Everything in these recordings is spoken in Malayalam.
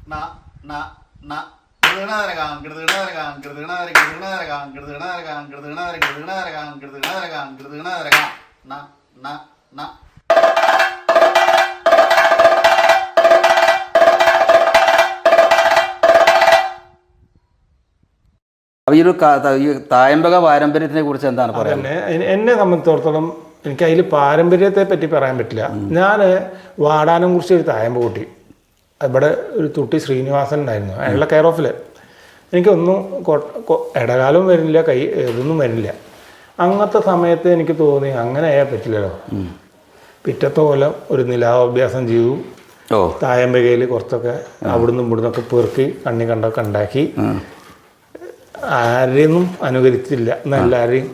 അപ്പോൾ ഈ തായമ്പക പാരമ്പര്യത്തിനെ കുറിച്ച് എന്താണ് പറയുന്നത്? എന്നെ സംബന്ധിച്ചിടത്തോളം എനിക്ക് അതിൽ പാരമ്പര്യത്തെ പറ്റി പറയാൻ പറ്റില്ല. ഞാൻ വാടാനം കുറിച്ച് ഒരു തായമ്പ കൂട്ടി, ഇവിടെ ഒരു തുട്ടി ശ്രീനിവാസൻ ഉണ്ടായിരുന്നു, അയാളുടെ കെയർ ഓഫിൽ. എനിക്കൊന്നും ഇടകാലവും വരുന്നില്ല, ഇതൊന്നും വരുന്നില്ല. അങ്ങനത്തെ സമയത്ത് എനിക്ക് തോന്നി അങ്ങനെ ആയാൽ പറ്റില്ലല്ലോ. പിറ്റത്തെ പോലെ ഒരു നിലാഭ്യാസം ചെയ്തു. തായമ്പകയിൽ കുറച്ചൊക്കെ അവിടുന്ന് ഇവിടുന്നൊക്കെ പെറുക്കി കണ്ണി കണ്ടൊക്കെ ഉണ്ടാക്കി. ആരെയൊന്നും അനുകരിച്ചില്ല, എന്നെല്ലാവരെയും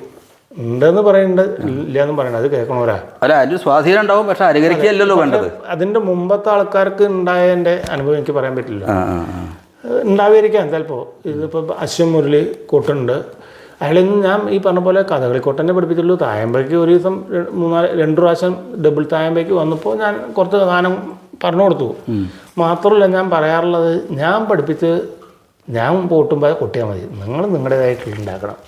ഉണ്ടെന്ന് പറയുന്നുണ്ട്, ഇല്ല എന്ന് പറയുന്നത്. അത് കേൾക്കണോരാ അല്ല, അതിൽ സ്വാധീനം ഉണ്ടാവും, പക്ഷെ അനുകരിക്കുകയല്ലല്ലോ വേണ്ടത്. അതിൻ്റെ മുമ്പത്തെ ആൾക്കാർക്ക് ഉണ്ടായതിൻ്റെ അനുഭവം എനിക്ക് പറയാൻ പറ്റില്ല. ഉണ്ടാവുമായിരിക്കാം ചിലപ്പോൾ. ഇതിപ്പോൾ അശ്വൻ മുരളി കൊട്ടുണ്ട്, അയാളിന്ന് ഞാൻ ഈ പറഞ്ഞ പോലെ കഥകളിക്കൊട്ടനെ പഠിപ്പിച്ചുള്ളൂ. തായമ്പയ്ക്ക് ഒരു ദിവസം 2 പ്രാവശ്യം ഡബിൾ തായമ്പയ്ക്ക് വന്നപ്പോൾ ഞാൻ കുറച്ച് ഗാനം പറഞ്ഞു കൊടുത്തു. മാത്രമല്ല ഞാൻ പറയാറുള്ളത്, ഞാൻ പഠിപ്പിച്ച് ഞാൻ പോട്ടുമ്പോൾ കൊട്ടിയാൽ മതി, നിങ്ങൾ നിങ്ങളുടേതായിട്ടുള്ള ഉണ്ടാക്കണം.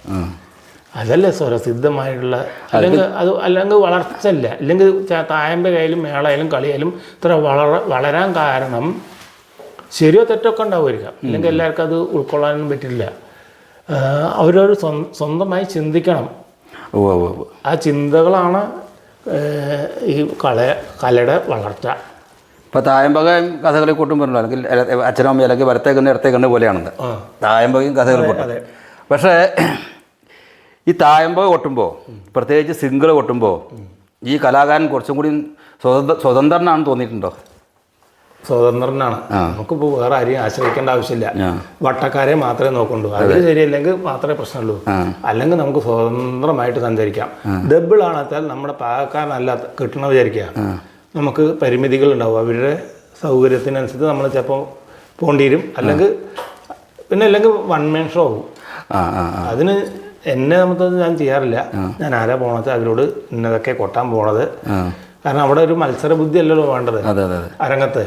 അതല്ലേ സ്വരസിദ്ധമായിട്ടുള്ള. അല്ലെങ്കിൽ വളർച്ച ഇല്ല. ഇല്ലെങ്കിൽ തായമ്പ കയ്യിലും മേളയിലും കളിയായാലും ഇത്ര വളരാൻ കാരണം ശരിയോ തെറ്റൊക്കെ ഉണ്ടാവുമായിരിക്കാം. അല്ലെങ്കിൽ എല്ലാവർക്കും അത് ഉൾക്കൊള്ളാനൊന്നും പറ്റില്ല. അവരൊരു സ്വന്തമായി ചിന്തിക്കണം. ആ ചിന്തകളാണ് ഈ കലയുടെ വളർച്ച. ഇപ്പോൾ തായമ്പകയും കഥകളി കൊട്ടും പറഞ്ഞല്ലോ, അല്ലെങ്കിൽ അച്ഛനമ്മ അല്ലെങ്കിൽ വരത്തേക്കണ്ണ് ഇടത്തേക്കണ്ണ് പോലെയാണെന്ന് തായമ്പകയും കഥകളി കൊട്ടും. പക്ഷേ ഈ തായമ്പക കൊട്ടുമ്പോൾ, പ്രത്യേകിച്ച് സിംഗിൾ കൊട്ടുമ്പോൾ, ഈ കലാകാരൻ കുറച്ചും കൂടി സ്വതന്ത്രനാണെന്ന് തോന്നിയിട്ടുണ്ടോ? സ്വതന്ത്രനാണ്. നമുക്കിപ്പോൾ വേറെ ആരെയും ആശ്രയിക്കേണ്ട ആവശ്യമില്ല. വട്ടക്കാരെ മാത്രമേ നോക്കുള്ളൂ. അത് ശരിയല്ലെങ്കിൽ മാത്രമേ പ്രശ്നമുള്ളൂ. അല്ലെങ്കിൽ നമുക്ക് സ്വതന്ത്രമായിട്ട് സഞ്ചരിക്കാം. ഡബിൾ ആണെച്ചാൽ നമ്മുടെ പാകക്കാരനല്ല കിട്ടണ വിചാരിക്കുക, നമുക്ക് പരിമിതികളുണ്ടാവും. അവരുടെ സൗകര്യത്തിനനുസരിച്ച് നമ്മൾ ചിലപ്പോൾ പോകേണ്ടി വരും. അല്ലെങ്കിൽ വൺ മാൻ ഷോ ആവും. അതിന് എന്നെ സംബന്ധിച്ച് ഞാൻ ചെയ്യാറില്ല. ഞാൻ ആരാ പോകണമെന്ന് അവരോട് ഇന്നതൊക്കെ കൊട്ടാൻ പോണത്. കാരണം അവിടെ ഒരു മത്സര ബുദ്ധി അല്ലല്ലോ വേണ്ടത് അരങ്ങത്ത്.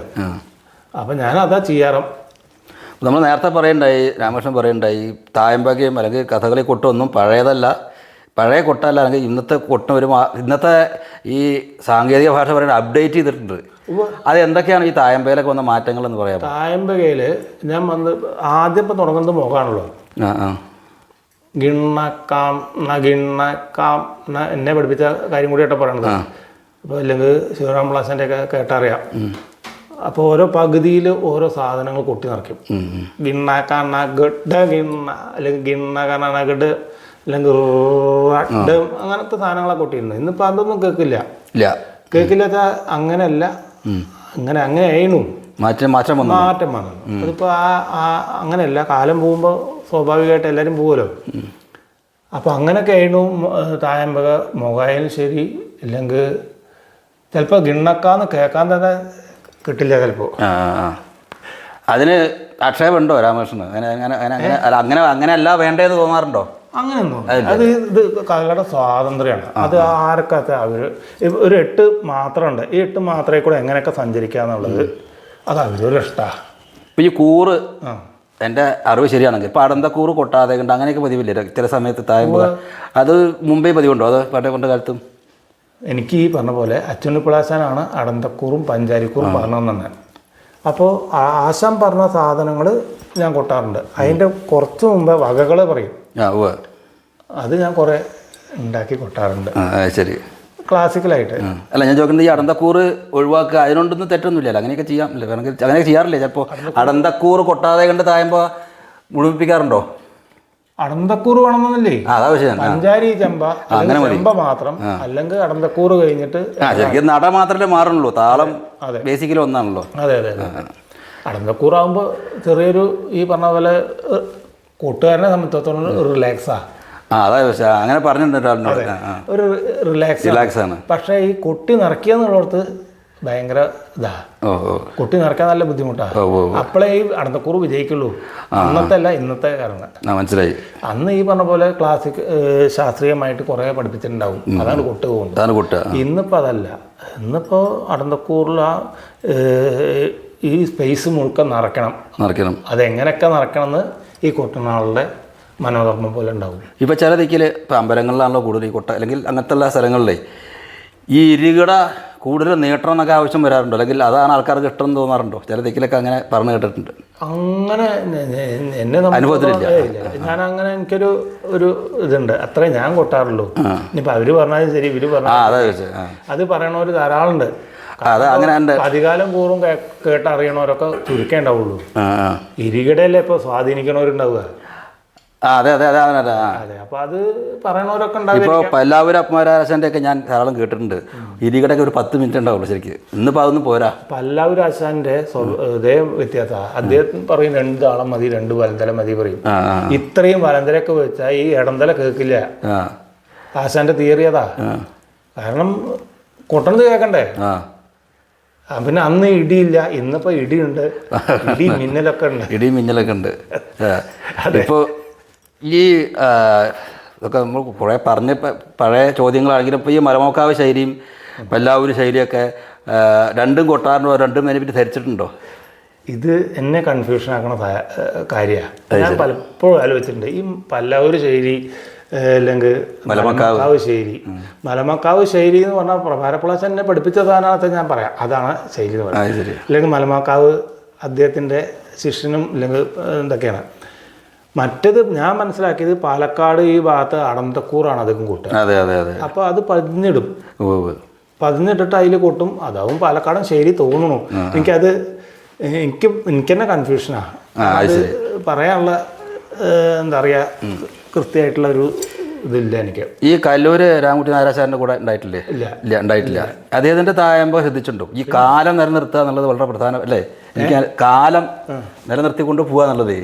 അപ്പം ഞാൻ അതാ ചെയ്യാറ്. നമ്മൾ നേരത്തെ പറയണ്ടായി, രാമകൃഷ്ണൻ പറയണ്ടായി, തായമ്പകയും അല്ലെങ്കിൽ കഥകളി കൊട്ടൊന്നും പഴയതല്ല, പഴയ കൊട്ടല്ല. അല്ലെങ്കിൽ ഇന്നത്തെ കൊട്ടും ഇന്നത്തെ ഈ സാങ്കേതിക ഭാഷ പറയുന്നത് അപ്ഡേറ്റ് ചെയ്തിട്ടുണ്ട്. അത് എന്തൊക്കെയാണ് ഈ തായമ്പകയിലൊക്കെ വന്ന മാറ്റങ്ങൾ എന്ന് പറയാം? തായമ്പകയിൽ ഞാൻ ആദ്യം ഇപ്പം തുടങ്ങുന്നത് മുഖമാണല്ലോ. ഗിണ്ണക്കാം എന്നെ പഠിപ്പിച്ച കാര്യം കൂടിയായിട്ട് പറയണത്. അപ്പോൾ അല്ലെങ്കിൽ ശിവറാം പിള്ളാശൻ്റെ ഒക്കെ കേട്ടറിയാം. അപ്പോൾ ഓരോ പകുതിയിൽ ഓരോ സാധനങ്ങൾ കൊട്ടി നിറയ്ക്കും. ഗിണ്ണ ഗിണ്ണ അല്ലെങ്കിൽ ഗിണ്ണ അല്ലെങ്കിൽ അങ്ങനത്തെ സാധനങ്ങളൊക്കെ കൊട്ടിയിരുന്നു. ഇന്നിപ്പോൾ അതൊന്നും കേൾക്കില്ല വെച്ചാൽ അങ്ങനെയല്ല, അങ്ങനെ ആയിരുന്നു. മാറ്റം വന്നു. അതിപ്പോൾ അങ്ങനെയല്ല. കാലം പോകുമ്പോൾ സ്വാഭാവികമായിട്ട് എല്ലാവരും പോകുമല്ലോ. അപ്പോൾ അങ്ങനെയൊക്കെ ആയിരുന്നു തായമ്പക. മുഖായാലും ശരി, ഇല്ലെങ്കിൽ ചിലപ്പോൾ ഗിണ്ണക്കാന്ന് കേൾക്കാൻ തന്നെ കിട്ടില്ല ചിലപ്പോൾ. അതിന് ആക്ഷേപമുണ്ടോ രാമകൃഷ്ണൻ? അങ്ങനെയല്ല വേണ്ടതെന്ന് തോന്നാറുണ്ടോ? അങ്ങനെയൊന്നും. ഇത് കലയുടെ സ്വാതന്ത്ര്യമാണ്. അത് ആർക്കത്തെ അവർ ഒരു 8 മാത്രമുണ്ട്. ഈ 8 മാത്രമേ കൂടെ എങ്ങനെയൊക്കെ സഞ്ചരിക്കാന്നുള്ളത് അത് അവരൊരു ഇഷ്ടമാണ്. ഇപ്പോൾ ഈ കൂറ്, എൻ്റെ അറിവ് ശരിയാണെങ്കിൽ ഇപ്പോൾ അടന്തക്കൂറ് കൊട്ടാതെ കണ്ട് അങ്ങനെയൊക്കെ പതിവില്ലേ ചില സമയത്ത് തായമ്പക? അത് മുമ്പേ പതിവുണ്ടോ? അത് പണ്ടേ കൊണ്ട് കാലത്തും? എനിക്ക് ഈ പറഞ്ഞ പോലെ അച്ചുണ്ണിപ്പിള്ളാശാനാണ് അടന്തക്കൂറും പഞ്ചാരിക്കൂറും പറഞ്ഞു തന്നെ. അപ്പോൾ ആശാൻ പറഞ്ഞ സാധനങ്ങൾ ഞാൻ കൊട്ടാറുണ്ട്. അതിൻ്റെ കുറച്ച് മുമ്പേ വകകൾ പറയും. അത് ഞാൻ കുറേ ഉണ്ടാക്കി കൊട്ടാറുണ്ട്. ശരി, ക്ലാസിക്കലായിട്ട്. അല്ല, ഞാൻ ചോദിക്കുന്നത് ഈ അടന്തക്കൂറ് ഒഴിവാക്കുക, അതിനൊണ്ടൊന്നും തെറ്റൊന്നുമില്ല. അങ്ങനെയൊക്കെ ചെയ്യാമില്ല, അങ്ങനെയൊക്കെ ചെയ്യാറില്ലേ? ചിലപ്പോൾ അടന്തക്കൂറ് കൊട്ടാതെ കണ്ട് തായമ്പ മുഴുമിപ്പിക്കാറുണ്ടോ? അടന്തക്കൂറ് വേണമെന്നല്ലേ? പഞ്ചാരി ചെമ്പ ചെമ്പ മാത്രം, അല്ലെങ്കിൽ അടന്തക്കൂറ് കഴിഞ്ഞിട്ട് ശരിക്കും നട മാത്രമേ മാറുള്ളൂ, താളം ബേസിക്കലി ഒന്നാണല്ലോ. അതെ. അടന്തക്കൂറാകുമ്പോൾ ചെറിയൊരു ഈ പറഞ്ഞ പോലെ കൂട്ടുകാരനെ സംബന്ധിച്ചിടത്തോളം റിലാക്സാ. അങ്ങനെ പറഞ്ഞിട്ടുണ്ട്, ഒരു റിലാക്സ് ആണ്. പക്ഷേ ഈ കൊട്ടി നിറയ്ക്കുക എന്നുള്ളടത്ത് ഭയങ്കര ഇതാ. കൊട്ടി നിറയ്ക്കാൻ നല്ല ബുദ്ധിമുട്ടാണ്. അപ്പോഴേ ഈ അടന്തക്കൂറ് വിജയിക്കുള്ളൂ. അന്നത്തെ അല്ല, ഇന്നത്തെ കാരണം. മനസ്സിലായി. അന്ന് ഈ പറഞ്ഞ പോലെ ക്ലാസിക് ശാസ്ത്രീയമായിട്ട് കുറേ പഠിപ്പിച്ചിട്ടുണ്ടാവും. അതാണ് കൊട്ട് പോകുന്നത്. ഇന്നിപ്പോൾ അതല്ല. ഇന്നിപ്പോൾ അടന്തക്കൂറിൽ ഈ സ്പേസ് മുഴുക്കം നിറയ്ക്കണം. അതെങ്ങനെയൊക്കെ നിറയ്ക്കണം എന്ന് ഈ കൊട്ടുന്നാളുടെ മനോധർമ്മം പോലെ ഉണ്ടാവും. ഇപ്പോൾ ചില ദിക്കിൽ ഇപ്പോൾ അമ്പലങ്ങളിലാണല്ലോ കൂടുതൽ ഈ കൊട്ട അല്ലെങ്കിൽ അങ്ങനത്തെ ഉള്ള സ്ഥലങ്ങളിലെ ഈ ഇരികട കൂടുതൽ നീട്ടണം എന്നൊക്കെ ആവശ്യം വരാറുണ്ടോ, അല്ലെങ്കിൽ അതാണ് ആൾക്കാർക്ക് ഇഷ്ടം എന്ന് തോന്നാറുണ്ടോ? ചില ദിക്കിലൊക്കെ അങ്ങനെ പറഞ്ഞു കേട്ടിട്ടുണ്ട്. അങ്ങനെ എന്നെ അനുഭവത്തിലില്ല. ഞാൻ അങ്ങനെ എനിക്കൊരു ഇതുണ്ട്, അത്രേ ഞാൻ കൊട്ടാറുള്ളൂ. ഇനിയിപ്പോൾ അവർ പറഞ്ഞാലും ശരി, ഇവർ പറഞ്ഞാൽ അത് പറയണവർ ധാരാളമുണ്ട്. അത് അങ്ങനെ അധികാലം പൂർവ്വം കേട്ടറിയണവരൊക്കെ ചുരുക്കേണ്ടാവുള്ളൂ. ഇരികടയല്ലേ ഇപ്പോൾ സ്വാധീനിക്കണവരുണ്ടാവുക. അതെ അതെ അതെ അതെ അതെ. അപ്പോൾ അത് പറയണവരൊക്കെ ഉണ്ടാവും. ഇപ്പോൾ പല്ലാവൂർ അപ്പമാരാശാൻ്റെ ഒക്കെ ഞാൻ ധാരാളം കേട്ടിട്ടുണ്ട്. ഇരികടൊക്കെ ഒരു 10 മിനിറ്റ് ഉണ്ടാവുള്ളൂ ശരിക്കും. ഇന്നിപ്പോൾ അതൊന്നും പോരാ. പല്ലാവൂർ ആശാന്റെ ഇതേ വ്യത്യാസമാണ്. അദ്ദേഹം പറയും 2 താളം മതി, 2 വലന്തല മതി പറയും. ഇത്രയും വലന്തലൊക്കെ വെച്ചാൽ ഈ ഇടന്തല കേൾക്കില്ല. ആശാന്റെ തിയറി അതാ. കാരണം കൊട്ടണത് കേൾക്കണ്ടേ. പിന്നെ അന്ന് ഇടിയില്ല, ഇന്നിപ്പോ ഇടിയുണ്ട്, മിന്നലൊക്കെ ഉണ്ട്. ഇപ്പോൾ ഈ ഇതൊക്കെ നമ്മൾ കുറേ പറഞ്ഞ് പഴയ ചോദ്യങ്ങളാണെങ്കിലും ഇപ്പോൾ ഈ മലമോക്കാവ് ശൈലിയും പല്ലാവൂർ ശൈലിയൊക്കെ രണ്ടും കൊട്ടാറിനോ രണ്ടും അതിനെപ്പറ്റി ധരിച്ചിട്ടുണ്ടോ? ഇത് എന്നെ കൺഫ്യൂഷൻ ആക്കണ കാര്യമാണ്. ഞാൻ പലപ്പോഴും ആലോചിച്ചിട്ടുണ്ട്. ഈ പല്ലാവൂർ ശൈലി അല്ലെങ്കിൽ മലമക്കാവ് ശൈലി. മലമക്കാവ് ശൈലി എന്ന് പറഞ്ഞാൽ പ്രഭാരപ്പിളാശൻ എന്നെ പഠിപ്പിച്ചതാണത്തെ ഞാൻ പറയാം, അതാണ് ശൈലി എന്ന് പറയുന്നത്. അല്ലെങ്കിൽ മലമക്കാവ് അദ്ദേഹത്തിൻ്റെ ശിഷ്യനും ഇല്ലെങ്കിൽ എന്തൊക്കെയാണ്. മറ്റേത് ഞാൻ മനസ്സിലാക്കിയത് പാലക്കാട് ഈ ഭാഗത്ത് അടന്തക്കൂറാണ് അധികം കൂട്ടുക. അപ്പോൾ അത് പതിഞ്ഞിട്ടിട്ട് അതിൽ കൂട്ടും. അതാവും പാലക്കാടൻ ശൈലി തോന്നുന്നു. എനിക്ക് തന്നെ കൺഫ്യൂഷനാണ്. അത് പറയാനുള്ള എന്താ പറയുക, കൃത്യമായിട്ടുള്ള ഒരു ഇതില്ല എനിക്ക്. ഈ കല്ലൂര് രാമകുട്ടി നായരാശാരൻ്റെ കൂടെ ഉണ്ടായിട്ടില്ലേ? ഇല്ല, ഉണ്ടായിട്ടില്ല. അദ്ദേഹത്തിൻ്റെ തായമ്പോ ശ്രദ്ധിച്ചിട്ടുണ്ടോ? ഈ കാലം നിലനിർത്തുക എന്നുള്ളത് വളരെ പ്രധാനം അല്ലേ? എനിക്ക് കാലം നിലനിർത്തിക്കൊണ്ട് പോവുക എന്നുള്ളത്.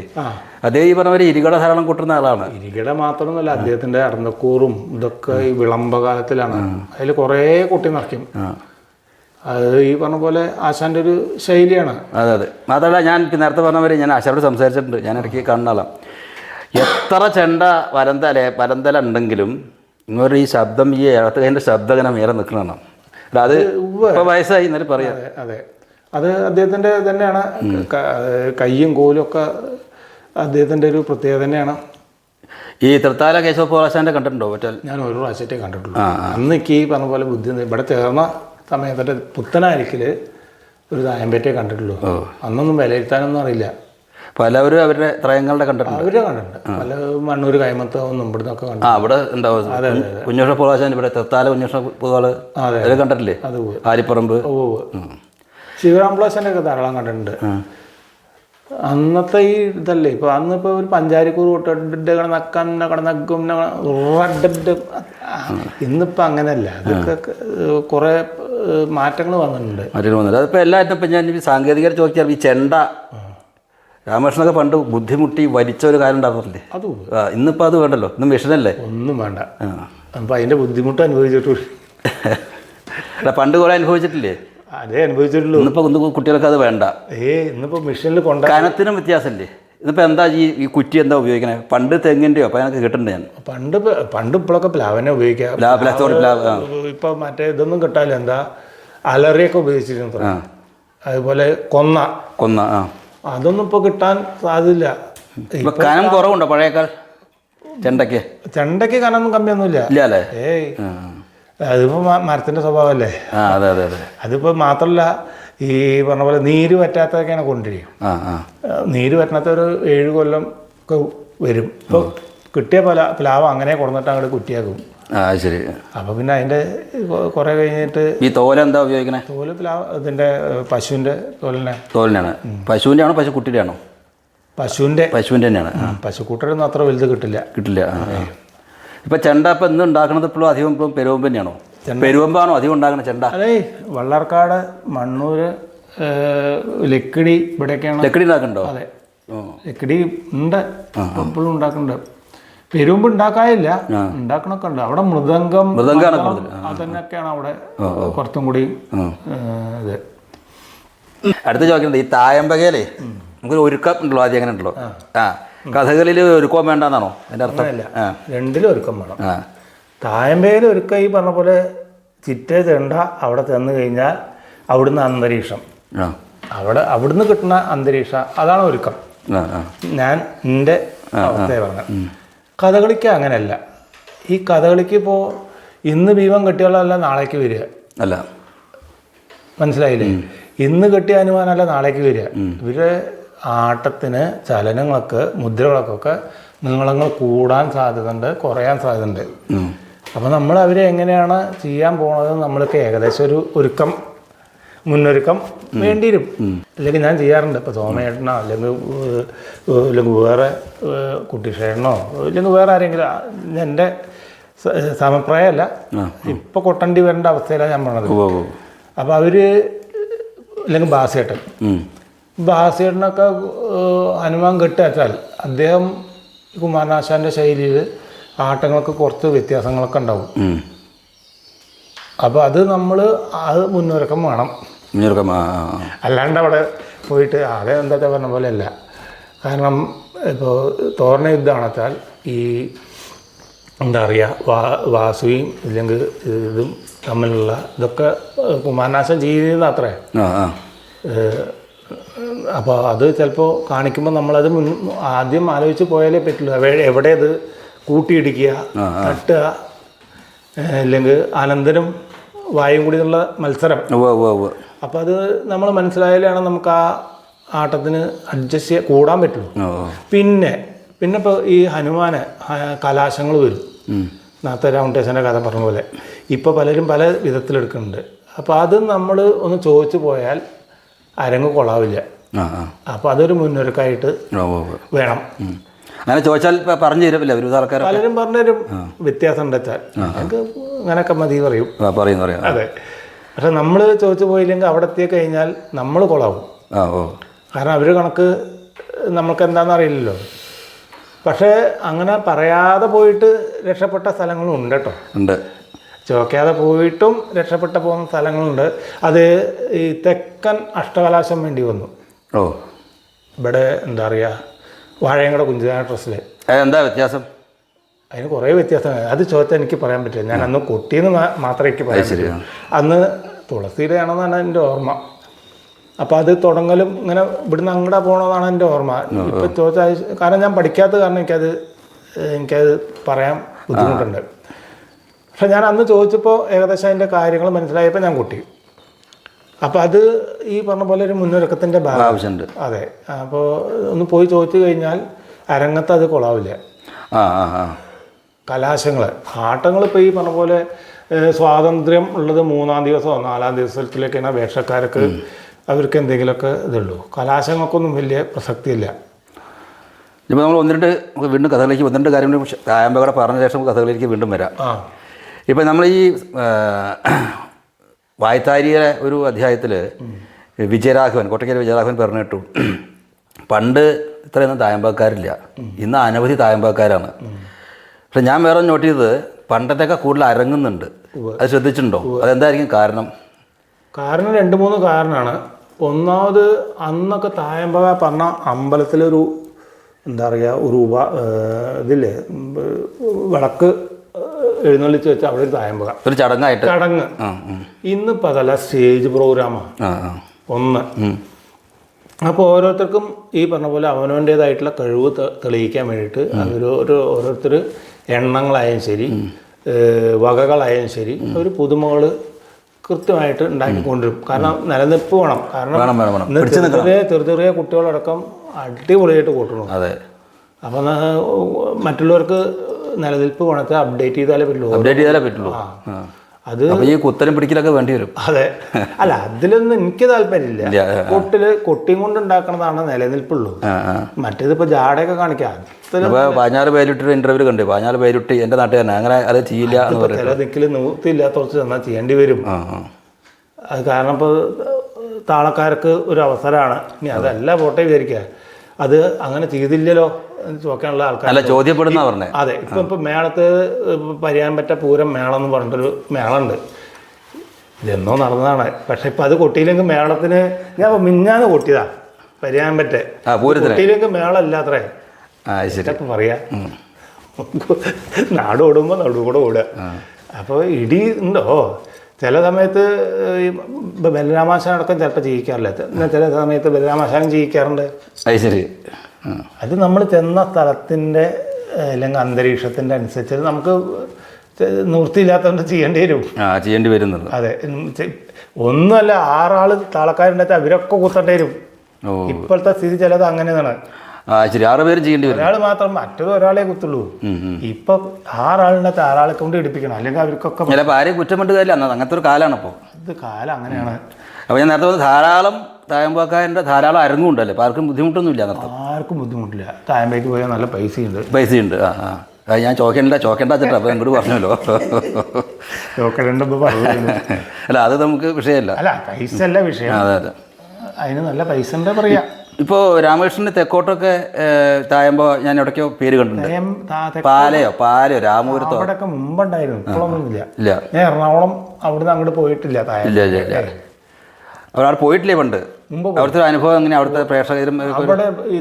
അതേ ഈ പറഞ്ഞ ഇരികട ധാരാളം കൂട്ടുന്ന ആളാണ്. ഇരികട മാത്രമൊന്നുമല്ല, അദ്ദേഹത്തിൻ്റെ അടന്തക്കൂറും ഇതൊക്കെ ഈ വിളംബകാലത്തിലാണ്. അതിൽ കുറേ കൂട്ടി നിറയ്ക്കും. അത് ഈ പറഞ്ഞ പോലെ ആശാൻ്റെ ഒരു ശൈലിയാണ്. അതെ. മാത്രമല്ല ഞാൻ നേരത്തെ പറഞ്ഞവരെ ഞാൻ ആശാനോട് സംസാരിച്ചിട്ടുണ്ട്. ഞാൻ ഇടയ്ക്ക് കാണുന്ന ആളാണ്. എത്ര ചെണ്ട വരന്തല ഉണ്ടെങ്കിലും ഇങ്ങോട്ട് ഈ ശബ്ദം, ഈ ഇടത്തുകൈൻ്റെ ശബ്ദം ഇങ്ങനെ മേലെ നിൽക്കണമെന്ന്. അത് ഇപ്പോൾ വയസ്സായി എന്നാലും പറയാം. അതെ, അത് അദ്ദേഹത്തിൻ്റെ തന്നെയാണ്. കയ്യും കോലും ഒക്കെ അദ്ദേഹത്തിൻ്റെ ഒരു പ്രത്യേകത തന്നെയാണ്. ഈ തൃത്താല കേശവപ്രകാശാൻ്റെ കണ്ടിട്ടുണ്ടോ? ഞാൻ ഒരു പ്രാവശ്യത്തെ കണ്ടിട്ടുള്ളൂ. അന്ന് എനിക്ക് ഈ പറഞ്ഞ പോലെ ബുദ്ധി ഇവിടെ ചേർന്ന സമയത്തിൻ്റെ പുത്തനായിരിക്കൽ ഒരു തായമ്പേറ്റേ കണ്ടിട്ടുള്ളൂ. അന്നൊന്നും വിലയിരുത്താനൊന്നും അറിയില്ല. പലവരും അവരുടെ ത്രയങ്ങളുടെ കണ്ടിട്ടുണ്ട്. അവരെ കണ്ടിട്ടുണ്ട്. പല മണ്ണൂർ കൈമത്ത് ഒന്നും ഇവിടുന്നൊക്കെ കണ്ടു. അവിടെ ഉണ്ടാവും. കുഞ്ഞോഷ പ്രകാശൻ ഇവിടെ തൃത്താല കുഞ്ഞോഷ പൂവാള് അത് കണ്ടിട്ടില്ലേ? ആലിപ്പറമ്പ്. ശിവരാം പ്ലാശൻ്റെ ഒക്കെ ധാരാളം കണ്ടിട്ടുണ്ട്. അന്നത്തെ ഈ ഇതല്ലേ ഇപ്പോൾ അന്നിപ്പോൾ ഒരു പഞ്ചാരിക്കൂർ കൂട്ടിട്ട് കടന്നക്കും. ഇന്നിപ്പോൾ അങ്ങനെയല്ല. അതൊക്കെ കുറേ മാറ്റങ്ങൾ വന്നിട്ടുണ്ട്. അതിപ്പോൾ എല്ലാവരും ഇപ്പം ഞാൻ സാങ്കേതികത ചോദിച്ചാൽ ഈ ചെണ്ട രാമകൃഷ്ണനൊക്കെ പണ്ട് ബുദ്ധിമുട്ടി വലിച്ച ഒരു കാര്യം ഉണ്ടായിരുന്നില്ലേ? ഇന്നിപ്പോൾ അത് വേണ്ടല്ലോ. ഇന്ന് മെഷീനല്ലേ, ഒന്നും വേണ്ട. അപ്പം അതിൻ്റെ ബുദ്ധിമുട്ട് അനുഭവിച്ചിട്ടുള്ളൂ. പണ്ട് കുറേ അനുഭവിച്ചിട്ടില്ലേ? അതേ അനുഭവിച്ചിട്ടുള്ളൂ. ഇന്നിപ്പോൾ കുട്ടികൾക്ക് അത് വേണ്ട. ഇന്നിപ്പോൾ മെഷീനിൽ കനത്തിനും വ്യത്യാസമല്ലേ? ഇന്നിപ്പോൾ എന്താ ഈ കുറ്റി എന്താ ഉപയോഗിക്കണേ? പണ്ട് തെങ്ങിൻ്റെയോ അപ്പം എനിക്ക് കിട്ടണ്ടേ? ഞാൻ പണ്ട് ഇപ്പോഴൊക്കെ പ്ലാവനെ ഉപയോഗിക്കാം. ഇപ്പം മറ്റേ ഇതൊന്നും കിട്ടാല്ല. എന്താ അലറിയൊക്കെ ഉപയോഗിച്ചിരുന്നു. അതുപോലെ കൊന്ന അതൊന്നും ഇപ്പോൾ കിട്ടാൻ സാധ്യതയില്ല. കനം കുറവുണ്ടോ പഴയക്കാൾ? ചെണ്ടയ്ക്ക് കനമൊന്നും കമ്മിയൊന്നുമില്ല. അതിപ്പോൾ മരത്തിൻ്റെ സ്വഭാവമല്ലേ. അതിപ്പോൾ മാത്രമല്ല, ഈ പറഞ്ഞ പോലെ നീര് പറ്റാത്തതൊക്കെയാണ് കൊണ്ടുവരിക. നീര് പറ്റാത്ത ഒരു 7 കൊല്ലം ഒക്കെ വരും. ഇപ്പോൾ കിട്ടിയ പ്ലാവ് അങ്ങനെ കൊടുത്തിട്ട് അങ്ങോട്ട് കുറ്റിയാക്കും. ശരി. അപ്പോൾ പിന്നെ അതിൻ്റെ കുറേ കഴിഞ്ഞിട്ട് ഈ തോലെന്താ ഉപയോഗിക്കണേ? തോല് പ്ലാവ് ഇതിൻ്റെ പശുവിൻ്റെ തോലിനാണ്. പശുവിൻ്റെ ആണോ പശുക്കുട്ടിയുടെ ആണോ? പശുവിൻ്റെ തന്നെയാണ്. പശുക്കൂട്ടരൊന്നും അത്ര വലുത് കിട്ടില്ല. ഇപ്പം ചെണ്ട ഇപ്പം ഇന്ന് ഉണ്ടാക്കുന്നത് ഇപ്പോഴും അധികം ഇപ്പം പെരുവമ്പ് തന്നെയാണോ? പെരുവമ്പാണോ അധികം ഉണ്ടാക്കുന്ന ചെണ്ട? അതെ, വള്ളാർക്കാട്, മണ്ണൂർ, ലക്കിടി ഇവിടെയൊക്കെയാണ്. ലക്കിടി ഉണ്ടാക്കുന്നുണ്ടോ? അതെ, ലക്കിടി ഉണ്ട്, ഇപ്പോഴും ഉണ്ടാക്കുന്നുണ്ട്. പെരുമ്പ് ഉണ്ടാക്കാനില്ല, ഉണ്ടാക്കണൊക്കെ ഉണ്ട്. അവിടെ മൃദംഗം അതന്നെയൊക്കെയാണ് അവിടെ കുറച്ചും കൂടി ഇത്. അടുത്ത് ചോദിക്കുന്നത്, ഈ തായമ്പകയിലേ നമുക്കൊരു ഒരുക്കം ഉണ്ടല്ലോ, ആദ്യം അങ്ങനെ ഉണ്ടല്ലോ. കഥകളിൽ ഒരുക്കം വേണ്ടെന്നാണോ എൻ്റെ അർത്ഥം? രണ്ടിലും ഒരുക്കം വേണം. തായമ്പകയിൽ ഒരുക്കം ഈ പറഞ്ഞ പോലെ ചിറ്റ ചെണ്ട അവിടെ ചെന്ന് കഴിഞ്ഞാൽ അവിടുന്ന് അന്തരീക്ഷം അവിടുന്ന് കിട്ടുന്ന അന്തരീക്ഷം അതാണ് ഒരുക്കം. ഞാൻ എൻ്റെ അവസ്ഥയെ പറഞ്ഞത്. കഥകളിക്ക് അങ്ങനെയല്ല. ഈ കഥകളിക്ക് ഇപ്പോൾ ഇന്ന് ബീവം കെട്ടിയോളല്ല നാളേക്ക് വരിക അല്ല, മനസ്സിലായില്ലേ? ഇന്ന് കെട്ടിയ അനുമാനമല്ല നാളേക്ക് വരിക. ഇവരുടെ ആട്ടത്തിന് ചലനങ്ങൾക്ക് മുദ്രകൾക്കൊക്കെ നീളങ്ങൾ കൂടാൻ സാധ്യതയുണ്ട്, കുറയാൻ സാധ്യതയുണ്ട്. അപ്പോൾ നമ്മൾ അവരെ എങ്ങനെയാണ് ചെയ്യാൻ പോണത് നമ്മൾക്ക് ഏകദേശം ഒരു മുന്നൊരുക്കം വേണ്ടിവരും. അല്ലെങ്കിൽ ഞാൻ ചെയ്യാറുണ്ട്. ഇപ്പോൾ സോമേട്ടനോ അല്ലെങ്കിൽ വേറെ കുട്ടിഷേട്ടനോ ഇല്ലെങ്കിൽ വേറെ ആരെങ്കിലും, എൻ്റെ സമപ്രായമല്ല, ഇപ്പോൾ കൊട്ടണ്ടി വരേണ്ട അവസ്ഥയിലാണ് ഞാൻ പറഞ്ഞത്. അപ്പോൾ അവർ അല്ലെങ്കിൽ ബാസിയേട്ടനൊക്കെ ഹനുമാൻ കെട്ട് വെച്ചാൽ അദ്ദേഹം കുമാരനാശാൻ്റെ ശൈലിയിൽ ആട്ടങ്ങൾക്ക് കുറച്ച് വ്യത്യാസങ്ങളൊക്കെ ഉണ്ടാവും. അപ്പോൾ അത് മുന്നൊരുക്കം വേണം. അല്ലാണ്ട് അവിടെ പോയിട്ട് ആകെ എന്താ പറഞ്ഞ പോലെ അല്ല. കാരണം ഇപ്പോൾ തോരണ യുദ്ധമാണെന്ന് വെച്ചാൽ ഈ എന്താ പറയുക, വാസുവും ഇല്ലെങ്കിൽ ഇതും തമ്മിലുള്ള ഇതൊക്കെ കുമാരനാശൻ ചെയ്യുന്ന അത്രേ. അപ്പോൾ അത് ചിലപ്പോൾ കാണിക്കുമ്പോൾ നമ്മളത് ആദ്യം ആലോചിച്ച് പോയാലേ പറ്റുള്ളൂ. എവിടെ ഇത് കൂട്ടിയിടിക്കുക, തട്ടുക, അല്ലെങ്കിൽ അനന്തരം വായും കൂടി എന്നുള്ള മത്സരം. അപ്പോൾ അത് നമ്മൾ മനസ്സിലായാലാണ് നമുക്ക് ആ ആട്ടത്തിന് അഡ്ജസ്റ്റ് കൂടാൻ പറ്റുള്ളൂ. പിന്നെ ഇപ്പോൾ ഈ ഹനുമാന് കലാശങ്ങൾ വരും. നേരത്തെ രാമേശ്വരൻ്റെ കഥ പറഞ്ഞ പോലെ ഇപ്പോൾ പലരും പല വിധത്തിലെടുക്കുന്നുണ്ട്. അപ്പോൾ അത് നമ്മൾ ഒന്ന് ചോദിച്ചു പോയാൽ അരങ്ങ് കൊള്ളാവില്ല. അപ്പോൾ അതൊരു മുന്നൊരുക്കമായിട്ട് വേണം. അങ്ങനെ ചോദിച്ചാൽ പറഞ്ഞു തരില്ല പലരും പറഞ്ഞുതരും. വ്യത്യാസം ഉണ്ട് വെച്ചാൽ ഞങ്ങൾക്ക് അങ്ങനെയൊക്കെ മതി പറയും. അതെ, പക്ഷെ നമ്മൾ ചോദിച്ചു പോയില്ലെങ്കിൽ അവിടെ എത്തി കഴിഞ്ഞാൽ നമ്മൾ കൊള്ളാവും. കാരണം അവർ കണക്ക് നമുക്ക് എന്താണെന്ന് അറിയില്ലല്ലോ. പക്ഷേ അങ്ങനെ പറയാതെ പോയിട്ട് രക്ഷപ്പെട്ട സ്ഥലങ്ങളും ഉണ്ട് കേട്ടോ. ചോദിക്കാതെ പോയിട്ടും രക്ഷപ്പെട്ട പോകുന്ന സ്ഥലങ്ങളുണ്ട്. അത് ഈ തെക്കൻ അഷ്ടകലാശം വേണ്ടി വന്നു. ഇവിടെ എന്താ പറയുക, വാഴയങ്കട കുഞ്ചിതാന ട്രസ്റ്റിൽ. എന്താ വ്യത്യാസം? അതിന് കുറേ വ്യത്യാസമാണ്. അത് ചോദിച്ചാൽ എനിക്ക് പറയാൻ പറ്റില്ല. ഞാൻ അന്ന് കൊട്ടിയെന്ന് മാത്രമേ എനിക്ക് പറയാൻ പറ്റൂ. അന്ന് തുളസിയുടെ ആണെന്നാണ് എൻ്റെ ഓർമ്മ. അപ്പോൾ അത് തുടങ്ങലും ഇങ്ങനെ ഇവിടുന്ന് അങ്ങോട്ട് പോകണമെന്നാണ് എൻ്റെ ഓർമ്മ. ഇപ്പോൾ ചോദിച്ചാൽ, കാരണം ഞാൻ പഠിക്കാത്ത കാരണം എനിക്കത് പറയാൻ ബുദ്ധിമുട്ടുണ്ട്. പക്ഷെ ഞാൻ അന്ന് ചോദിച്ചപ്പോൾ ഏകദേശം അതിൻ്റെ കാര്യങ്ങൾ മനസ്സിലായപ്പോൾ ഞാൻ കൊട്ടി. അപ്പോൾ അത് ഈ പറഞ്ഞ പോലെ ഒരു മുന്നൊരുക്കത്തിൻ്റെ ആവശ്യമുണ്ട്. അതെ, അപ്പോൾ ഒന്ന് പോയി ചോദിച്ചു കഴിഞ്ഞാൽ അരങ്ങത്ത് അത് കൊള്ളാവില്ല. കലാശങ്ങൾ ആട്ടങ്ങൾ ഇപ്പോൾ ഈ പറഞ്ഞ പോലെ സ്വാതന്ത്ര്യം ഉള്ളത് 3-ാം ദിവസമോ 4-ാം ദിവസത്തിലേക്കാണ് വേഷക്കാർക്ക് അവർക്ക് എന്തെങ്കിലുമൊക്കെ ഇതുള്ളൂ. കലാശങ്ങൾക്കൊന്നും വലിയ പ്രസക്തിയില്ല. ഇപ്പോൾ നമ്മൾ വീണ്ടും കഥകളിലേക്ക് 1-2 കാര്യങ്ങൾ തായമ്പകട പറഞ്ഞ ശേഷം കഥകളിലേക്ക് വീണ്ടും വരാം. ഇപ്പം നമ്മൾ ഈ വായ്ത്താരിയുടെ ഒരു അധ്യായത്തിൽ കോട്ടയ്ക്കൽ വിജയരാഘവൻ പറഞ്ഞു കേട്ടു, പണ്ട് ഇത്രയൊന്നും തായമ്പക്കാരില്ല, ഇന്ന് അനവധി തായമ്പക്കാരാണ്. പക്ഷെ ഞാൻ വേറെ നോട്ട് ചെയ്തത് പണ്ടത്തെയൊക്കെ കൂടുതൽ അരങ്ങുന്നുണ്ട്. അത് ശ്രദ്ധിച്ചിട്ടുണ്ടോ? അതെന്തായിരിക്കും കാരണം? 2-3 കാരണമാണ്. ഒന്നാമത് അന്നൊക്കെ തായമ്പക പറഞ്ഞ അമ്പലത്തിലൊരു എന്താ പറയുക, ഒരു ഇതില്ലേ, വിളക്ക് എഴുന്നള്ളിച്ച് വെച്ചാൽ അവിടെ ഒരു തായമ്പക, ഒരു ചടങ്ങ്. ഇന്നിപ്പോൾ അതല്ല, സ്റ്റേജ് പ്രോഗ്രാമാണ് ഒന്ന്. അപ്പോൾ ഓരോരുത്തർക്കും ഈ പറഞ്ഞ പോലെ അവനവൻ്റേതായിട്ടുള്ള കഴിവ് തെളിയിക്കാൻ വേണ്ടിയിട്ട് ഓരോരുത്തർ എണ്ണങ്ങളായാലും ശരി വകകളായാലും ശരി ഒരു പുതുമകൾ കൃത്യമായിട്ട് ഉണ്ടാക്കിക്കൊണ്ടിരും. കാരണം നിലനിൽപ്പ് വേണം. കാരണം ചെറിയ കുട്ടികളടക്കം അടിപൊളിയായിട്ട് കൂട്ടണം. അപ്പം മറ്റുള്ളവർക്ക് നിലനിൽപ്പ് വേണത്തെ അപ്ഡേറ്റ് ചെയ്താലേ പറ്റുള്ളൂ. അത് ഈ കുത്തലും പിടിക്കലൊക്കെ വേണ്ടി വരും. അതെ, അല്ല അതിലൊന്നും എനിക്ക് താല്പര്യമില്ല. കൊട്ടിയും കൊണ്ട് ഉണ്ടാക്കണതാണ് നിലനിൽപ്പുള്ളൂ. മറ്റേതിപ്പോൾ ജാടയൊക്കെ കാണിക്കാം. 14 പേരിട്ടൊരു ഇന്റർവ്യൂ കണ്ടു. 14 പേരിട്ട് എൻ്റെ നാട്ടുകാരനെ അങ്ങനെ അത് ചെയ്യില്ല എന്ന് പറയും. ചില ദിക്കിൽ നിവൃത്തിയില്ലാത്ത കുറച്ച് തന്നാൽ ചെയ്യേണ്ടി വരും. അത് കാരണം ഇപ്പോൾ താളക്കാർക്ക് ഒരു അവസരമാണ്. ഇനി അതല്ല പോട്ടെ വിചാരിക്കുക, അത് അങ്ങനെ ചെയ്തില്ലല്ലോ എന്ന് ചോദിക്കാനുള്ള ആൾക്കാർ ചോദ്യപ്പെടുന്ന പറഞ്ഞേ. അതെ, ഇപ്പം മേളത്ത് പരിയാൻ പറ്റ പൂരം മേളം എന്ന് പറഞ്ഞിട്ടൊരു മേളമുണ്ട്. ഇതെന്നോ നടന്നതാണ്. പക്ഷെ ഇപ്പം അത് കൊട്ടിയില്ലെങ്കിൽ മേളത്തിന് ഞാൻ മിഞ്ഞാന്ന് കൊട്ടിയതാ പരിയാൻ പറ്റേ കൊട്ടിയില്ലെങ്കിൽ മേളം ഇല്ലാത്രേ. ഇപ്പം പറയാ നാട് ഓടുമ്പോൾ നടുവ് കൂടെ ഓടുക. അപ്പോൾ ഇടി ഉണ്ടോ? ചില സമയത്ത് ഈ ബലരാമാശാൻ അടക്കം ചിലപ്പോൾ ചെയ്യിക്കാറില്ല. എന്നാൽ ചില സമയത്ത് ബലരാമാശാനും ചെയ്യിക്കാറുണ്ട്. അത് ശരി. അത് നമ്മൾ ചെന്ന സ്ഥലത്തിൻ്റെ അല്ലെങ്കിൽ അന്തരീക്ഷത്തിൻ്റെ അനുസരിച്ച് നമുക്ക് നിവൃത്തിയില്ലാത്തതുകൊണ്ട് ചെയ്യേണ്ടി വരുന്നത്. അതെ, ഒന്നുമല്ല 6 ആൾ താളക്കാരുണ്ടായിട്ട് അവരൊക്കെ കുത്തേണ്ടി വരും. ഇപ്പോഴത്തെ സ്ഥിതി ചിലത് അങ്ങനെയാണ്. ശരി, 6 പേരും ചെയ്യേണ്ടി വരും. ഒരാൾ മാത്രം, മറ്റൊരു ഒരാളെ കുത്തുള്ളൂ. ഇപ്പൊ 6 ആളിനകത്ത് 6 ആളെ കൊണ്ട് ഇടിപ്പിക്കണം, അല്ലെങ്കിൽ അവർക്കൊക്കെ ചിലപ്പോൾ ആരെയും കുറ്റം കൊണ്ട് കാര്യമില്ല. അങ്ങനത്തെ ഒരു കാലമാണ് ഇപ്പോൾ. ഇത് കാലം അങ്ങനെയാണ്. അപ്പോൾ ഞാൻ നേരത്തെ പറഞ്ഞ ധാരാളം തായമ്പക്കാരൻ്റെ ധാരാളം അരങ്ങുണ്ടല്ലേ, അപ്പോൾ ആർക്കും ബുദ്ധിമുട്ടൊന്നുമില്ല. ആർക്കും ബുദ്ധിമുട്ടില്ല. തായമ്പേക്ക് പോയാൽ നല്ല പൈസയുണ്ട്. അത് ഞാൻ ചോക്കേണ്ട വെച്ചിട്ട് അപ്പോൾ അങ്ങോട്ട് പറഞ്ഞല്ലോ. അല്ല, അത് നമുക്ക് വിഷയമല്ല. അല്ല, പൈസ അല്ല വിഷയം. അതെ, അതിന് നല്ല പൈസ ഉണ്ട് പറയാം. ഇപ്പോൾ രാമകൃഷ്ണൻ്റെ തെക്കോട്ടൊക്കെ തായമ്പോൾ ഞാൻ എവിടേക്കോ പേര് കണ്ടിട്ടുണ്ട്. പാലയോ രാമപുരത്തോ അവിടെയൊക്കെ മുമ്പുണ്ടായിരുന്നു, ഇപ്പോഴൊന്നും ഇല്ല. ഞാൻ എറണാകുളം അവിടുന്ന് അങ്ങോട്ട് പോയിട്ടില്ല. ഇല്ല. അവിടെ പോയിട്ടില്ലേ പണ്ട്? അവിടുത്തെ അനുഭവം എങ്ങനെ? അവിടുത്തെ പ്രേക്ഷകരും അവിടെ ഈ